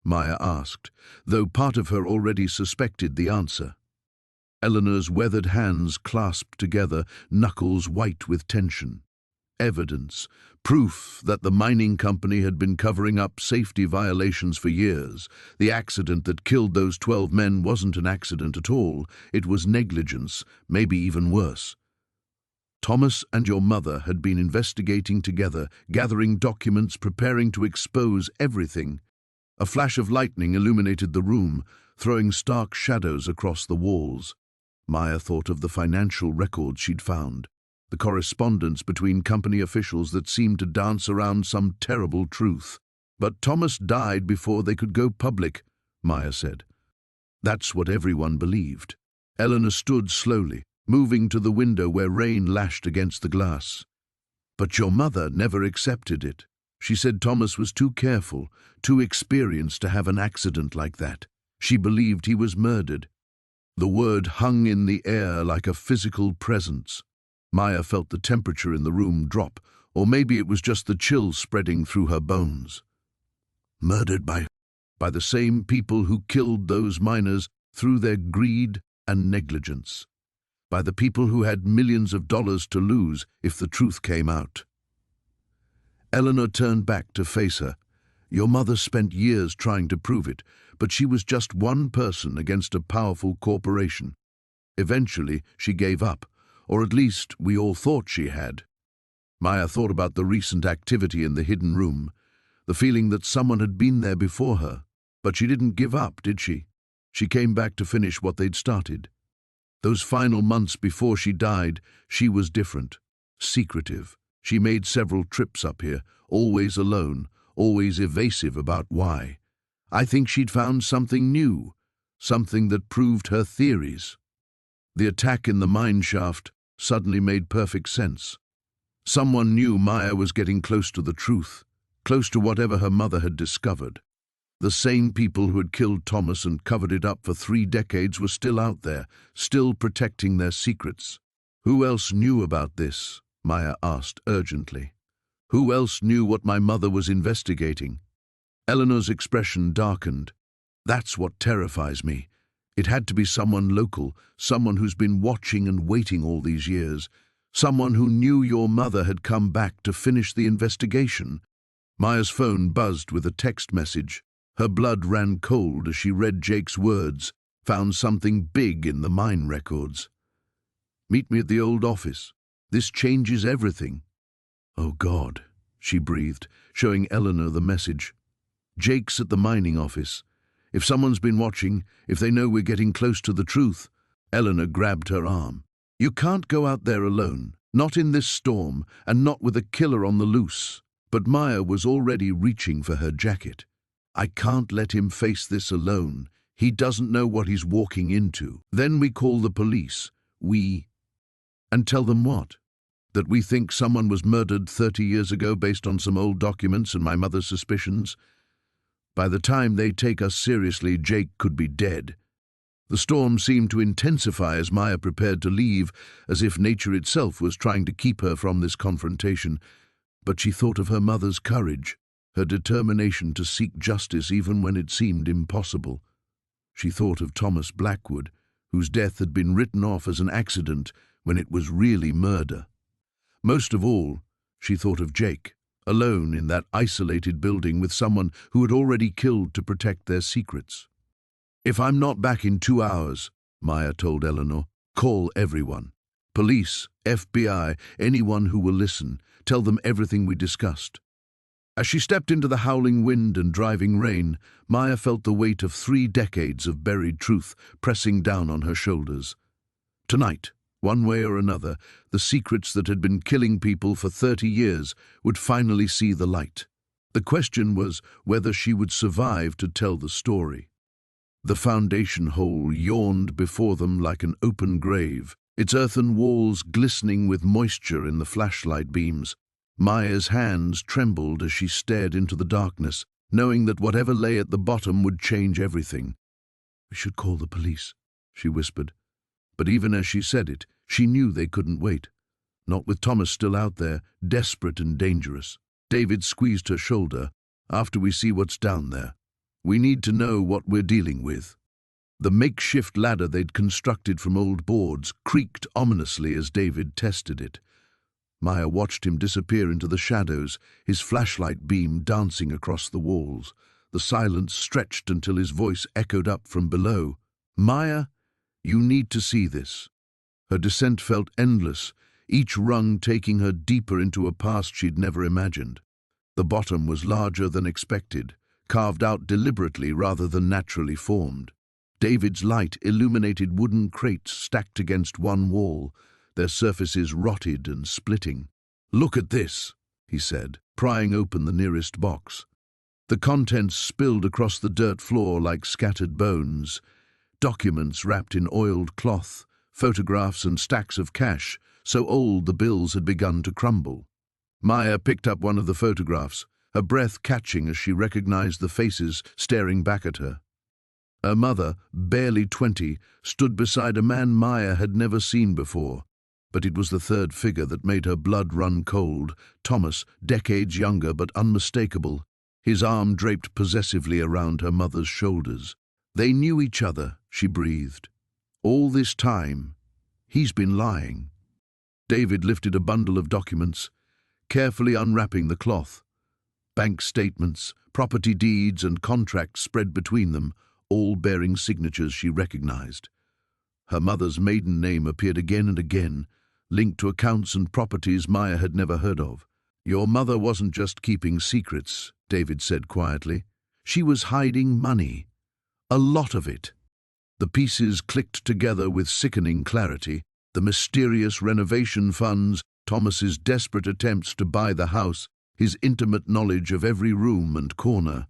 Maya asked, though part of her already suspected the answer. Eleanor's weathered hands clasped together, knuckles white with tension. Evidence, proof that the mining company had been covering up safety violations for years. The accident that killed those 12 men wasn't an accident at all. It was negligence, maybe even worse. Thomas and your mother had been investigating together, gathering documents, preparing to expose everything. A flash of lightning illuminated the room, throwing stark shadows across the walls. Maya thought of the financial records she'd found, the correspondence between company officials that seemed to dance around some terrible truth. "But Thomas died before they could go public," Maya said. That's what everyone believed. Eleanor stood slowly, moving to the window where rain lashed against the glass. "But your mother never accepted it. She said Thomas was too careful, too experienced to have an accident like that. She believed he was murdered." The word hung in the air like a physical presence. Maya felt the temperature in the room drop, or maybe it was just the chill spreading through her bones. Murdered by the same people who killed those miners through their greed and negligence. By the people who had millions of dollars to lose if the truth came out. Eleanor turned back to face her. Your mother spent years trying to prove it, but she was just one person against a powerful corporation. Eventually, she gave up, or at least we all thought she had. Maya thought about the recent activity in the hidden room, the feeling that someone had been there before her. But she didn't give up, did she? She came back to finish what they'd started. Those final months before she died, she was different, secretive. She made several trips up here, always alone, always evasive about why. I think she'd found something new, something that proved her theories. The attack in the mine shaft suddenly made perfect sense. Someone knew Maya was getting close to the truth, close to whatever her mother had discovered. The same people who had killed Thomas and covered it up for 3 decades were still out there, still protecting their secrets. Who else knew about this? Maya asked urgently. Who else knew what my mother was investigating? Eleanor's expression darkened. That's what terrifies me. It had to be someone local, someone who's been watching and waiting all these years, someone who knew your mother had come back to finish the investigation. Maya's phone buzzed with a text message. Her blood ran cold as she read Jake's words, found something big in the mine records. Meet me at the old office. This changes everything. Oh God, she breathed, showing Eleanor the message. Jake's at the mining office. If someone's been watching, if they know we're getting close to the truth. Eleanor grabbed her arm. You can't go out there alone, not in this storm, and not with a killer on the loose. But Maya was already reaching for her jacket. I can't let him face this alone. He doesn't know what he's walking into. Then we call the police. And tell them what? That we think someone was murdered 30 years ago based on some old documents and my mother's suspicions? By the time they take us seriously, Jake could be dead. The storm seemed to intensify as Maya prepared to leave, as if nature itself was trying to keep her from this confrontation. But she thought of her mother's courage, her determination to seek justice even when it seemed impossible. She thought of Thomas Blackwood, whose death had been written off as an accident when it was really murder. Most of all, she thought of Jake, alone in that isolated building with someone who had already killed to protect their secrets. If I'm not back in 2 hours, Maya told Eleanor, call everyone. Police, FBI, anyone who will listen. Tell them everything we discussed. As she stepped into the howling wind and driving rain, Maya felt the weight of 3 decades of buried truth pressing down on her shoulders. Tonight, one way or another, the secrets that had been killing people for 30 years would finally see the light. The question was whether she would survive to tell the story. The foundation hole yawned before them like an open grave, its earthen walls glistening with moisture in the flashlight beams. Maya's hands trembled as she stared into the darkness, knowing that whatever lay at the bottom would change everything. We should call the police, she whispered. But even as she said it, she knew they couldn't wait. Not with Thomas still out there, desperate and dangerous. David squeezed her shoulder. After we see what's down there, we need to know what we're dealing with. The makeshift ladder they'd constructed from old boards creaked ominously as David tested it. Maya watched him disappear into the shadows, his flashlight beam dancing across the walls. The silence stretched until his voice echoed up from below. Maya, you need to see this. Her descent felt endless, each rung taking her deeper into a past she'd never imagined. The bottom was larger than expected, carved out deliberately rather than naturally formed. David's light illuminated wooden crates stacked against one wall, their surfaces rotted and splitting. Look at this, he said, prying open the nearest box. The contents spilled across the dirt floor like scattered bones. Documents wrapped in oiled cloth, photographs and stacks of cash, so old the bills had begun to crumble. Maya picked up one of the photographs, her breath catching as she recognized the faces staring back at her. Her mother, barely 20, stood beside a man Maya had never seen before. But it was the third figure that made her blood run cold. Thomas, decades younger but unmistakable, his arm draped possessively around her mother's shoulders. They knew each other, she breathed. All this time, he's been lying. David lifted a bundle of documents, carefully unwrapping the cloth. Bank statements, property deeds and contracts spread between them, all bearing signatures she recognized. Her mother's maiden name appeared again and again, linked to accounts and properties Maya had never heard of. "Your mother wasn't just keeping secrets," David said quietly. "She was hiding money. A lot of it." The pieces clicked together with sickening clarity. The mysterious renovation funds, Thomas's desperate attempts to buy the house, his intimate knowledge of every room and corner.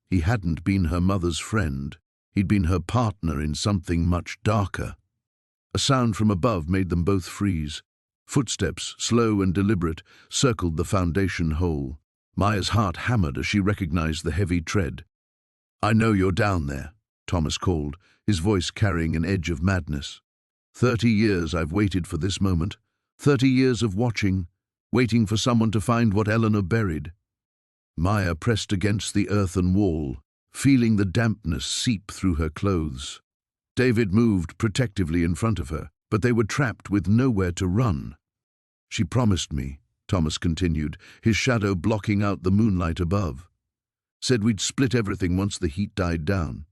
He hadn't been her mother's friend. He'd been her partner in something much darker. A sound from above made them both freeze. Footsteps, slow and deliberate, circled the foundation hole. Maya's heart hammered as she recognized the heavy tread. "I know you're down there," Thomas called, his voice carrying an edge of madness. 30 years I've waited for this moment. 30 years of watching, waiting for someone to find what Eleanor buried." Maya pressed against the earthen wall, feeling the dampness seep through her clothes. David moved protectively in front of her, but they were trapped with nowhere to run. "She promised me," Thomas continued, his shadow blocking out the moonlight above. "Said we'd split everything once the heat died down.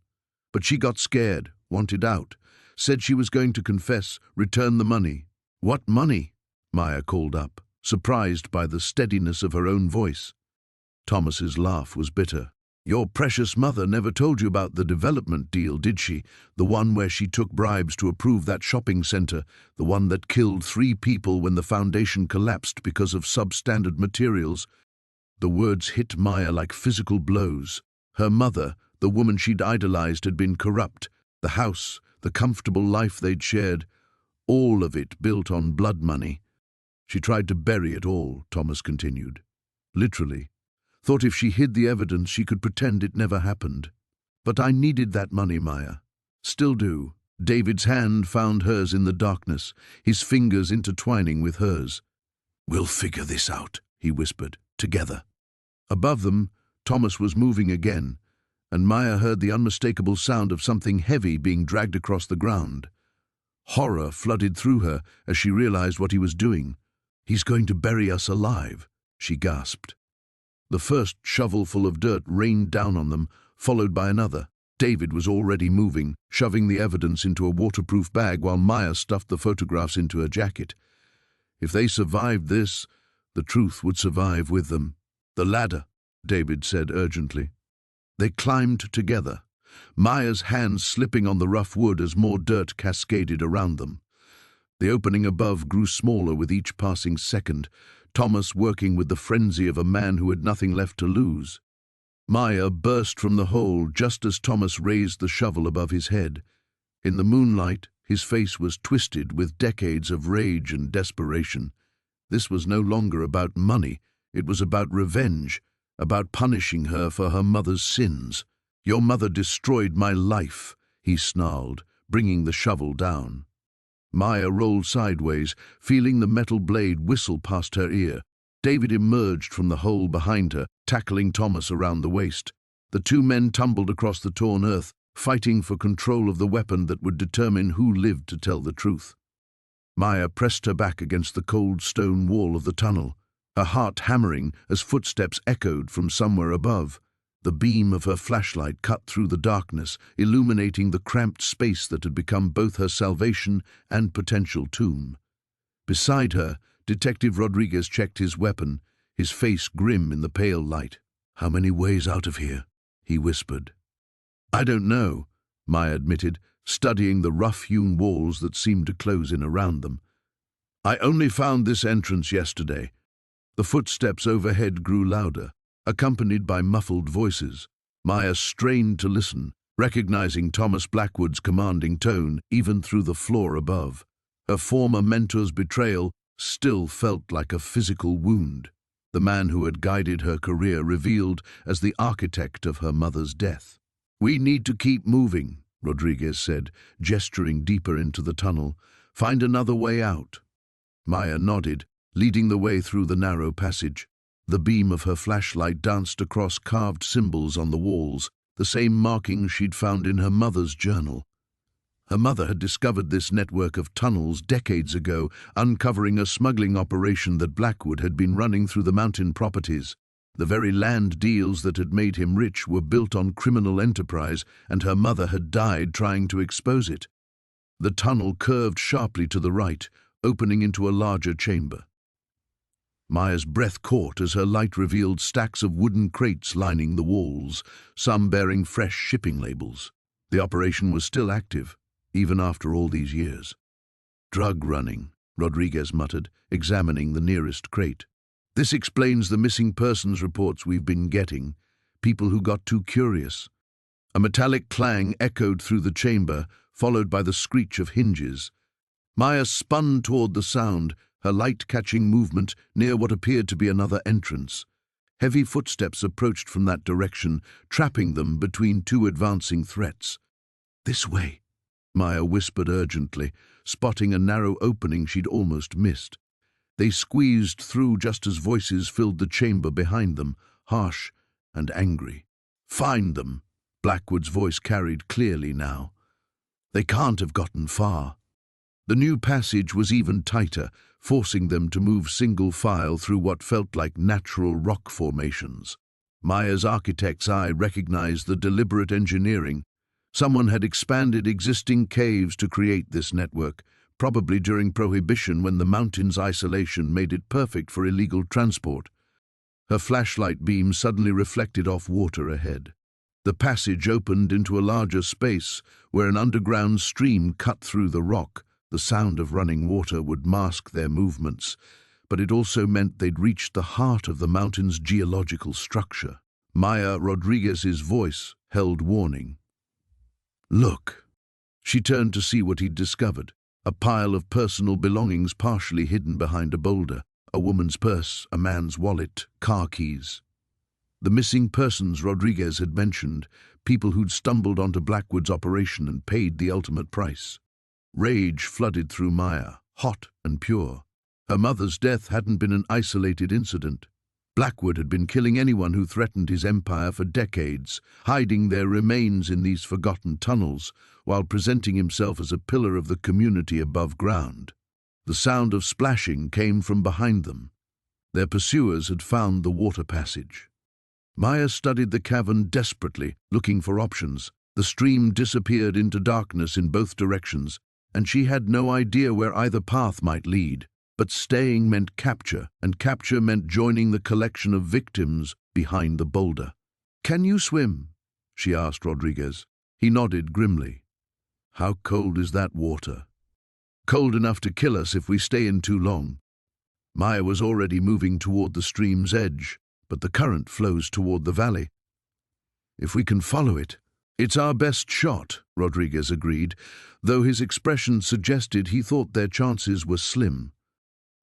But she got scared, wanted out, said she was going to confess, return the money." "What money?" Maya called up, surprised by the steadiness of her own voice. Thomas's laugh was bitter. "Your precious mother never told you about the development deal, did she? The one where she took bribes to approve that shopping center, the one that killed 3 people when the foundation collapsed because of substandard materials." The words hit Maya like physical blows. Her mother, the woman she'd idolized, had been corrupt. The house, the comfortable life they'd shared, all of it built on blood money. "She tried to bury it all," Thomas continued. "Literally. Thought if she hid the evidence she could pretend it never happened. But I needed that money, Maya. Still do." David's hand found hers in the darkness, his fingers intertwining with hers. "We'll figure this out," he whispered, "together." Above them, Thomas was moving again, and Maya heard the unmistakable sound of something heavy being dragged across the ground. Horror flooded through her as she realized what he was doing. "He's going to bury us alive," she gasped. The first shovelful of dirt rained down on them, followed by another. David was already moving, shoving the evidence into a waterproof bag while Maya stuffed the photographs into her jacket. If they survived this, the truth would survive with them. "The ladder," David said urgently. They climbed together, Maya's hands slipping on the rough wood as more dirt cascaded around them. The opening above grew smaller with each passing second, Thomas working with the frenzy of a man who had nothing left to lose. Maya burst from the hole just as Thomas raised the shovel above his head. In the moonlight, his face was twisted with decades of rage and desperation. This was no longer about money, it was about revenge, about punishing her for her mother's sins. "Your mother destroyed my life," he snarled, bringing the shovel down. Maya rolled sideways, feeling the metal blade whistle past her ear. David emerged from the hole behind her, tackling Thomas around the waist. The 2 men tumbled across the torn earth, fighting for control of the weapon that would determine who lived to tell the truth. Maya pressed her back against the cold stone wall of the tunnel, her heart hammering as footsteps echoed from somewhere above. The beam of her flashlight cut through the darkness, illuminating the cramped space that had become both her salvation and potential tomb. Beside her, Detective Rodriguez checked his weapon, his face grim in the pale light. "How many ways out of here?" he whispered. "I don't know," Maya admitted, studying the rough-hewn walls that seemed to close in around them. "I only found this entrance yesterday." The footsteps overhead grew louder, accompanied by muffled voices. Maya strained to listen, recognizing Thomas Blackwood's commanding tone even through the floor above. Her former mentor's betrayal still felt like a physical wound, the man who had guided her career revealed as the architect of her mother's death. "We need to keep moving," Rodriguez said, gesturing deeper into the tunnel. "Find another way out." Maya nodded, leading the way through the narrow passage. The beam of her flashlight danced across carved symbols on the walls, the same markings she'd found in her mother's journal. Her mother had discovered this network of tunnels decades ago, uncovering a smuggling operation that Blackwood had been running through the mountain properties. The very land deals that had made him rich were built on criminal enterprise, and her mother had died trying to expose it. The tunnel curved sharply to the right, opening into a larger chamber. Maya's breath caught as her light revealed stacks of wooden crates lining the walls, some bearing fresh shipping labels. The operation was still active, even after all these years. "Drug running," Rodriguez muttered, examining the nearest crate. "This explains the missing persons reports we've been getting, people who got too curious." A metallic clang echoed through the chamber, followed by the screech of hinges. Maya spun toward the sound, her light catching movement near what appeared to be another entrance. Heavy footsteps approached from that direction, trapping them between two advancing threats. "This way," Maya whispered urgently, spotting a narrow opening she'd almost missed. They squeezed through just as voices filled the chamber behind them, harsh and angry. "Find them," Blackwood's voice carried clearly now. "They can't have gotten far." The new passage was even tighter, forcing them to move single file through what felt like natural rock formations. Maya's architect's eye recognized the deliberate engineering. Someone had expanded existing caves to create this network, probably during Prohibition when the mountain's isolation made it perfect for illegal transport. Her flashlight beam suddenly reflected off water ahead. The passage opened into a larger space where an underground stream cut through the rock. The sound of running water would mask their movements, but it also meant they'd reached the heart of the mountain's geological structure. Maya Rodriguez's voice held warning. "Look." She turned to see what he'd discovered, a pile of personal belongings partially hidden behind a boulder, a woman's purse, a man's wallet, car keys. The missing persons Rodriguez had mentioned, people who'd stumbled onto Blackwood's operation and paid the ultimate price. Rage flooded through Maya, hot and pure. Her mother's death hadn't been an isolated incident. Blackwood had been killing anyone who threatened his empire for decades, hiding their remains in these forgotten tunnels, while presenting himself as a pillar of the community above ground. The sound of splashing came from behind them. Their pursuers had found the water passage. Maya studied the cavern desperately, looking for options. The stream disappeared into darkness in both directions, and she had no idea where either path might lead. But staying meant capture, and capture meant joining the collection of victims behind the boulder. "Can you swim?" she asked Rodriguez. He nodded grimly. "How cold is that water?" "Cold enough to kill us if we stay in too long." Maya was already moving toward the stream's edge, but the current flows toward the valley. "If we can follow it." "It's our best shot," Rodriguez agreed, though his expression suggested he thought their chances were slim.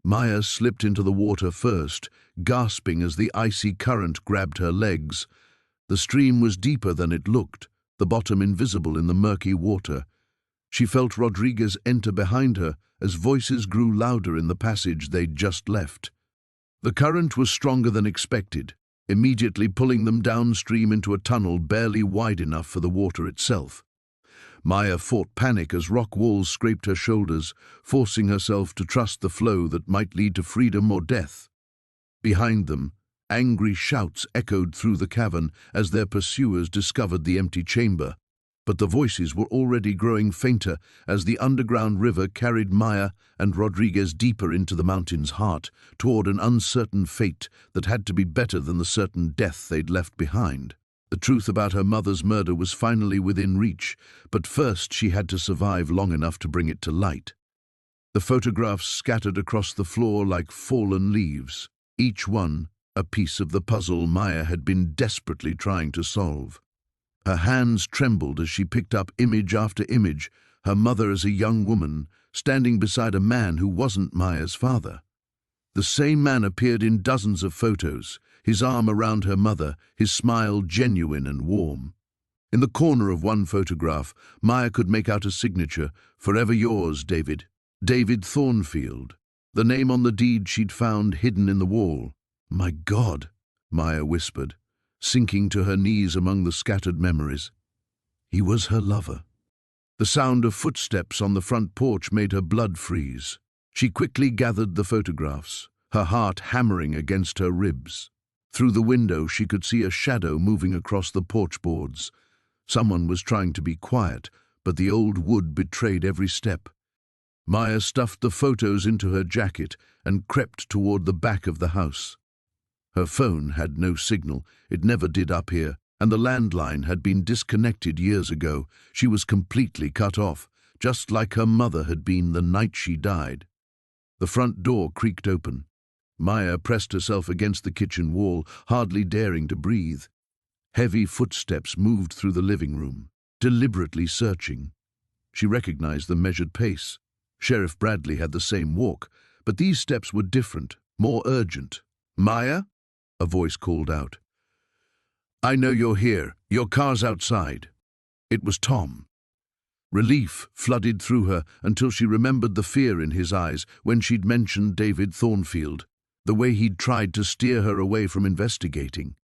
Maya slipped into the water first, gasping as the icy current grabbed her legs. The stream was deeper than it looked, the bottom invisible in the murky water. She felt Rodriguez enter behind her as voices grew louder in the passage they'd just left. The current was stronger than expected, immediately pulling them downstream into a tunnel barely wide enough for the water itself. Maya fought panic as rock walls scraped her shoulders, forcing herself to trust the flow that might lead to freedom or death. Behind them, angry shouts echoed through the cavern as their pursuers discovered the empty chamber, but the voices were already growing fainter as the underground river carried Maya and Rodriguez deeper into the mountain's heart, toward an uncertain fate that had to be better than the certain death they'd left behind. The truth about her mother's murder was finally within reach, but first she had to survive long enough to bring it to light. The photographs scattered across the floor like fallen leaves, each one a piece of the puzzle Maya had been desperately trying to solve. Her hands trembled as she picked up image after image, her mother as a young woman, standing beside a man who wasn't Maya's father. The same man appeared in dozens of photos, his arm around her mother, his smile genuine and warm. In the corner of one photograph, Maya could make out a signature, "Forever yours, David." David Thornfield, the name on the deed she'd found hidden in the wall. "My God," Maya whispered, sinking to her knees among the scattered memories. He was her lover. The sound of footsteps on the front porch made her blood freeze. She quickly gathered the photographs, her heart hammering against her ribs. Through the window, she could see a shadow moving across the porch boards. Someone was trying to be quiet, but the old wood betrayed every step. Maya stuffed the photos into her jacket and crept toward the back of the house. Her phone had no signal. It never did up here, and the landline had been disconnected years ago. She was completely cut off, just like her mother had been the night she died. The front door creaked open. Maya pressed herself against the kitchen wall, hardly daring to breathe. Heavy footsteps moved through the living room, deliberately searching. She recognized the measured pace. Sheriff Bradley had the same walk, but these steps were different, more urgent. "Maya?" a voice called out. "I know you're here. Your car's outside." It was Tom. Relief flooded through her until she remembered the fear in his eyes when she'd mentioned David Thornfield, the way he'd tried to steer her away from investigating.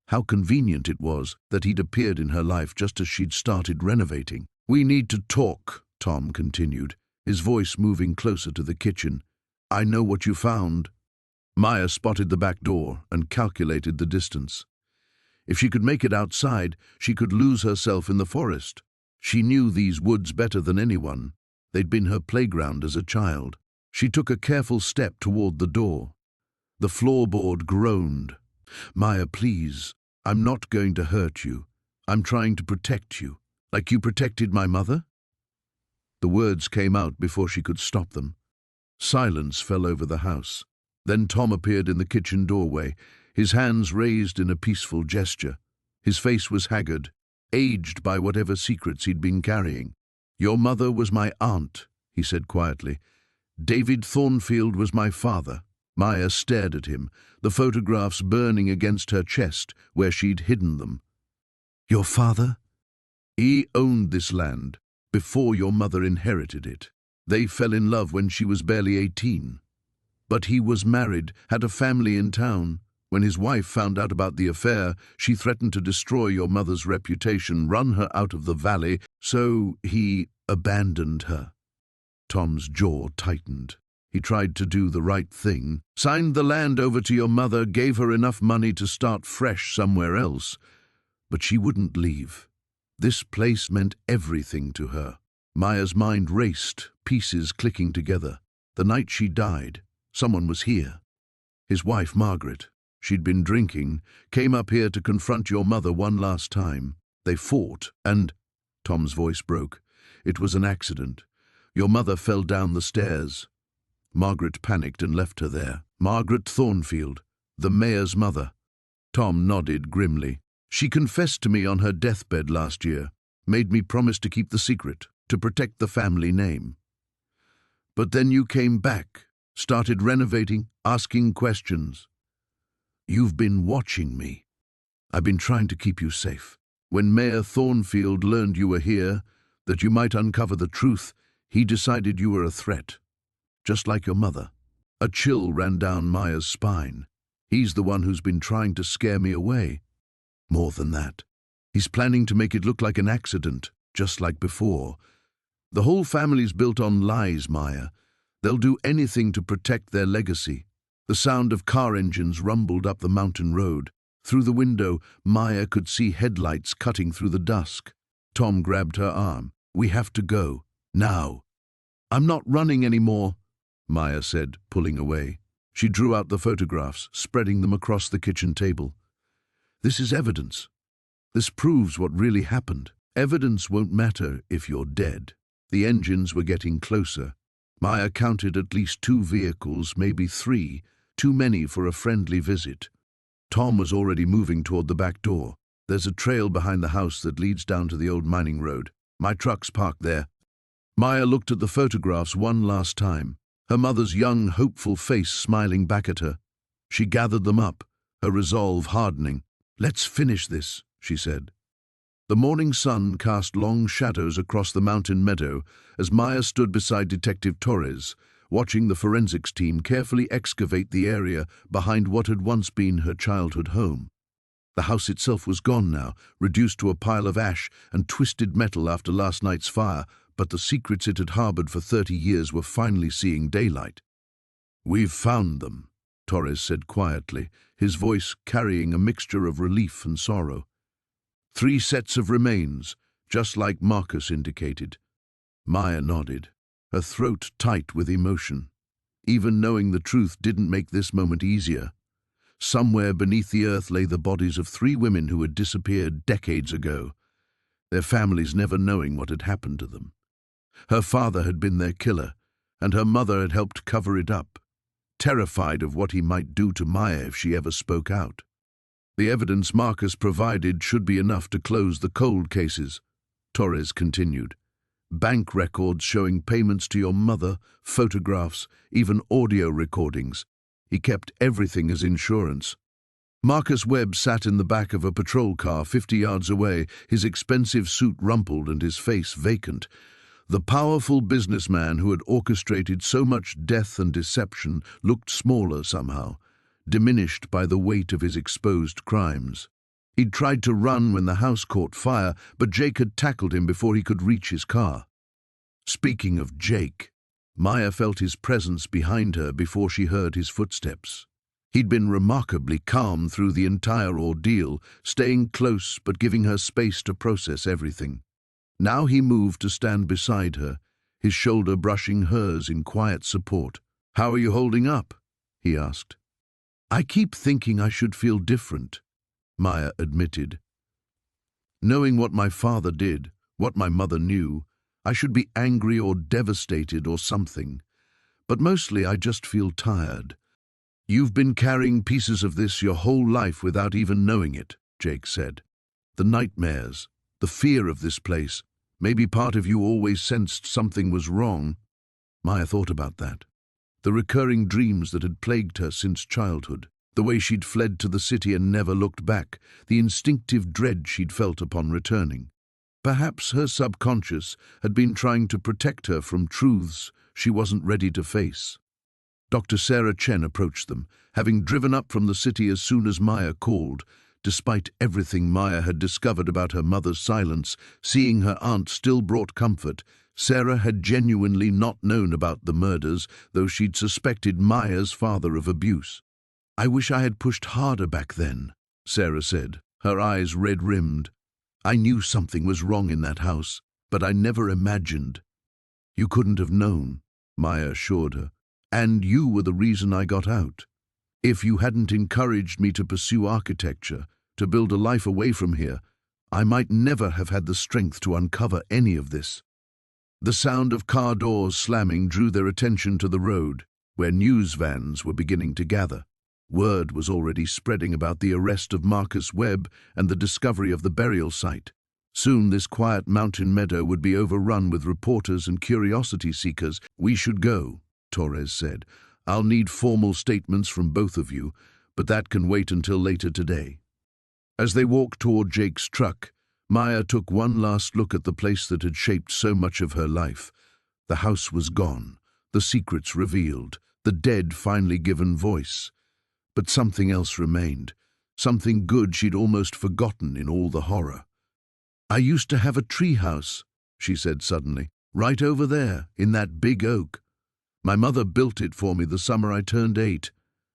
How convenient it was that he'd appeared in her life just as she'd started renovating. "We need to talk," Tom continued, his voice moving closer to the kitchen. "I know what you found." Maya spotted the back door and calculated the distance. If she could make it outside, she could lose herself in the forest. She knew these woods better than anyone. They'd been her playground as a child. She took a careful step toward the door. The floorboard groaned. "Maya, please, I'm not going to hurt you. I'm trying to protect you, like you protected my mother." The words came out before she could stop them. Silence fell over the house. Then Tom appeared in the kitchen doorway, his hands raised in a peaceful gesture. His face was haggard, aged by whatever secrets he'd been carrying. "Your mother was my aunt," he said quietly. "David Thornfield was my father." Maya stared at him, the photographs burning against her chest where she'd hidden them. "Your father?" "He owned this land before your mother inherited it. They fell in love when she was barely 18. But he was married, had a family in town. When his wife found out about the affair, she threatened to destroy your mother's reputation, run her out of the valley, so he abandoned her." Tom's jaw tightened. He tried to do the right thing, signed the land over to your mother, gave her enough money to start fresh somewhere else. But she wouldn't leave. This place meant everything to her. Maya's mind raced, pieces clicking together. The night she died, someone was here. His wife, Margaret. She'd been drinking, came up here to confront your mother one last time. They fought, and... Tom's voice broke. "It was an accident. Your mother fell down the stairs." Margaret panicked and left her there. Margaret Thornfield, the mayor's mother. Tom nodded grimly. "She confessed to me on her deathbed last year, made me promise to keep the secret, to protect the family name. But then you came back, started renovating, asking questions. You've been watching me. I've been trying to keep you safe. When Mayor Thornfield learned you were here, that you might uncover the truth, he decided you were a threat. Just like your mother." A chill ran down Maya's spine. "He's the one who's been trying to scare me away. More than that. He's planning to make it look like an accident, just like before. The whole family's built on lies, Maya. They'll do anything to protect their legacy." The sound of car engines rumbled up the mountain road. Through the window, Maya could see headlights cutting through the dusk. Tom grabbed her arm. "We have to go. Now." "I'm not running anymore," Maya said, pulling away. She drew out the photographs, spreading them across the kitchen table. "This is evidence. This proves what really happened. Evidence won't matter if you're dead." The engines were getting closer. Maya counted at least 2 vehicles, maybe 3, too many for a friendly visit. Tom was already moving toward the back door. "There's a trail behind the house that leads down to the old mining road. My truck's parked there." Maya looked at the photographs one last time, her mother's young, hopeful face smiling back at her. She gathered them up, her resolve hardening. "Let's finish this," she said. The morning sun cast long shadows across the mountain meadow as Maya stood beside Detective Torres, watching the forensics team carefully excavate the area behind what had once been her childhood home. The house itself was gone now, reduced to a pile of ash and twisted metal after last night's fire, but the secrets it had harbored for 30 years were finally seeing daylight. "We've found them," Torres said quietly, his voice carrying a mixture of relief and sorrow. 3 sets of remains, just like Marcus indicated. Maya nodded, her throat tight with emotion. Even knowing the truth didn't make this moment easier. Somewhere beneath the earth lay the bodies of 3 women who had disappeared decades ago, their families never knowing what had happened to them. Her father had been their killer, and her mother had helped cover it up, terrified of what he might do to Maya if she ever spoke out. The evidence Marcus provided should be enough to close the cold cases, Torres continued. Bank records showing payments to your mother, photographs, even audio recordings. He kept everything as insurance. Marcus Webb sat in the back of a patrol car 50 yards away, his expensive suit rumpled and his face vacant. The powerful businessman who had orchestrated so much death and deception looked smaller somehow, diminished by the weight of his exposed crimes. He'd tried to run when the house caught fire, but Jake had tackled him before he could reach his car. Speaking of Jake, Maya felt his presence behind her before she heard his footsteps. He'd been remarkably calm through the entire ordeal, staying close but giving her space to process everything. Now he moved to stand beside her, his shoulder brushing hers in quiet support. "How are you holding up?" he asked. "I keep thinking I should feel different," Maya admitted. "Knowing what my father did, what my mother knew, I should be angry or devastated or something. But mostly I just feel tired." "You've been carrying pieces of this your whole life without even knowing it," Jake said. "The nightmares, the fear of this place. Maybe part of you always sensed something was wrong." Maya thought about that. The recurring dreams that had plagued her since childhood, the way she'd fled to the city and never looked back, the instinctive dread she'd felt upon returning. Perhaps her subconscious had been trying to protect her from truths she wasn't ready to face. Dr. Sarah Chen approached them, having driven up from the city as soon as Maya called. Despite everything Maya had discovered about her mother's silence, seeing her aunt still brought comfort. Sarah had genuinely not known about the murders, though she'd suspected Maya's father of abuse. "I wish I had pushed harder back then," Sarah said, her eyes red-rimmed. "I knew something was wrong in that house, but I never imagined." "You couldn't have known," Maya assured her. "And you were the reason I got out. If you hadn't encouraged me to pursue architecture, to build a life away from here, I might never have had the strength to uncover any of this." The sound of car doors slamming drew their attention to the road, where news vans were beginning to gather. Word was already spreading about the arrest of Marcus Webb and the discovery of the burial site. Soon this quiet mountain meadow would be overrun with reporters and curiosity seekers. "We should go," Torres said. "I'll need formal statements from both of you, but that can wait until later today." As they walked toward Jake's truck, Maya took one last look at the place that had shaped so much of her life. The house was gone, the secrets revealed, the dead finally given voice. But something else remained, something good she'd almost forgotten in all the horror. "I used to have a tree house," she said suddenly, "right over there, in that big oak. My mother built it for me the summer I turned 8.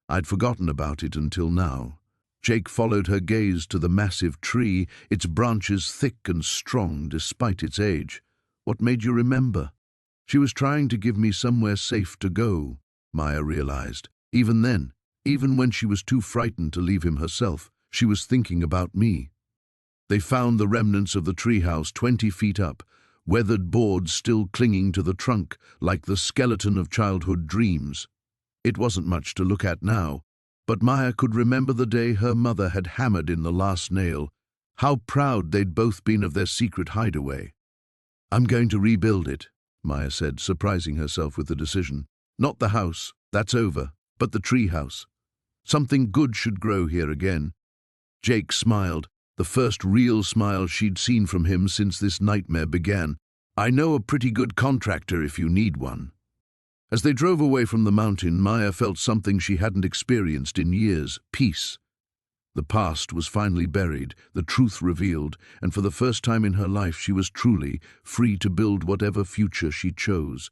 I'd forgotten about it until now." Jake followed her gaze to the massive tree, its branches thick and strong despite its age. "What made you remember?" "She was trying to give me somewhere safe to go," Maya realized. Even then, even when she was too frightened to leave him herself, she was thinking about me. They found the remnants of the treehouse 20 feet up, weathered boards still clinging to the trunk like the skeleton of childhood dreams. It wasn't much to look at now, but Maya could remember the day her mother had hammered in the last nail. How proud they'd both been of their secret hideaway. "I'm going to rebuild it," Maya said, surprising herself with the decision. "Not the house, that's over, but the treehouse. Something good should grow here again." Jake smiled, the first real smile she'd seen from him since this nightmare began. "I know a pretty good contractor if you need one." As they drove away from the mountain, Maya felt something she hadn't experienced in years: peace. The past was finally buried, the truth revealed, and for the first time in her life she was truly free to build whatever future she chose.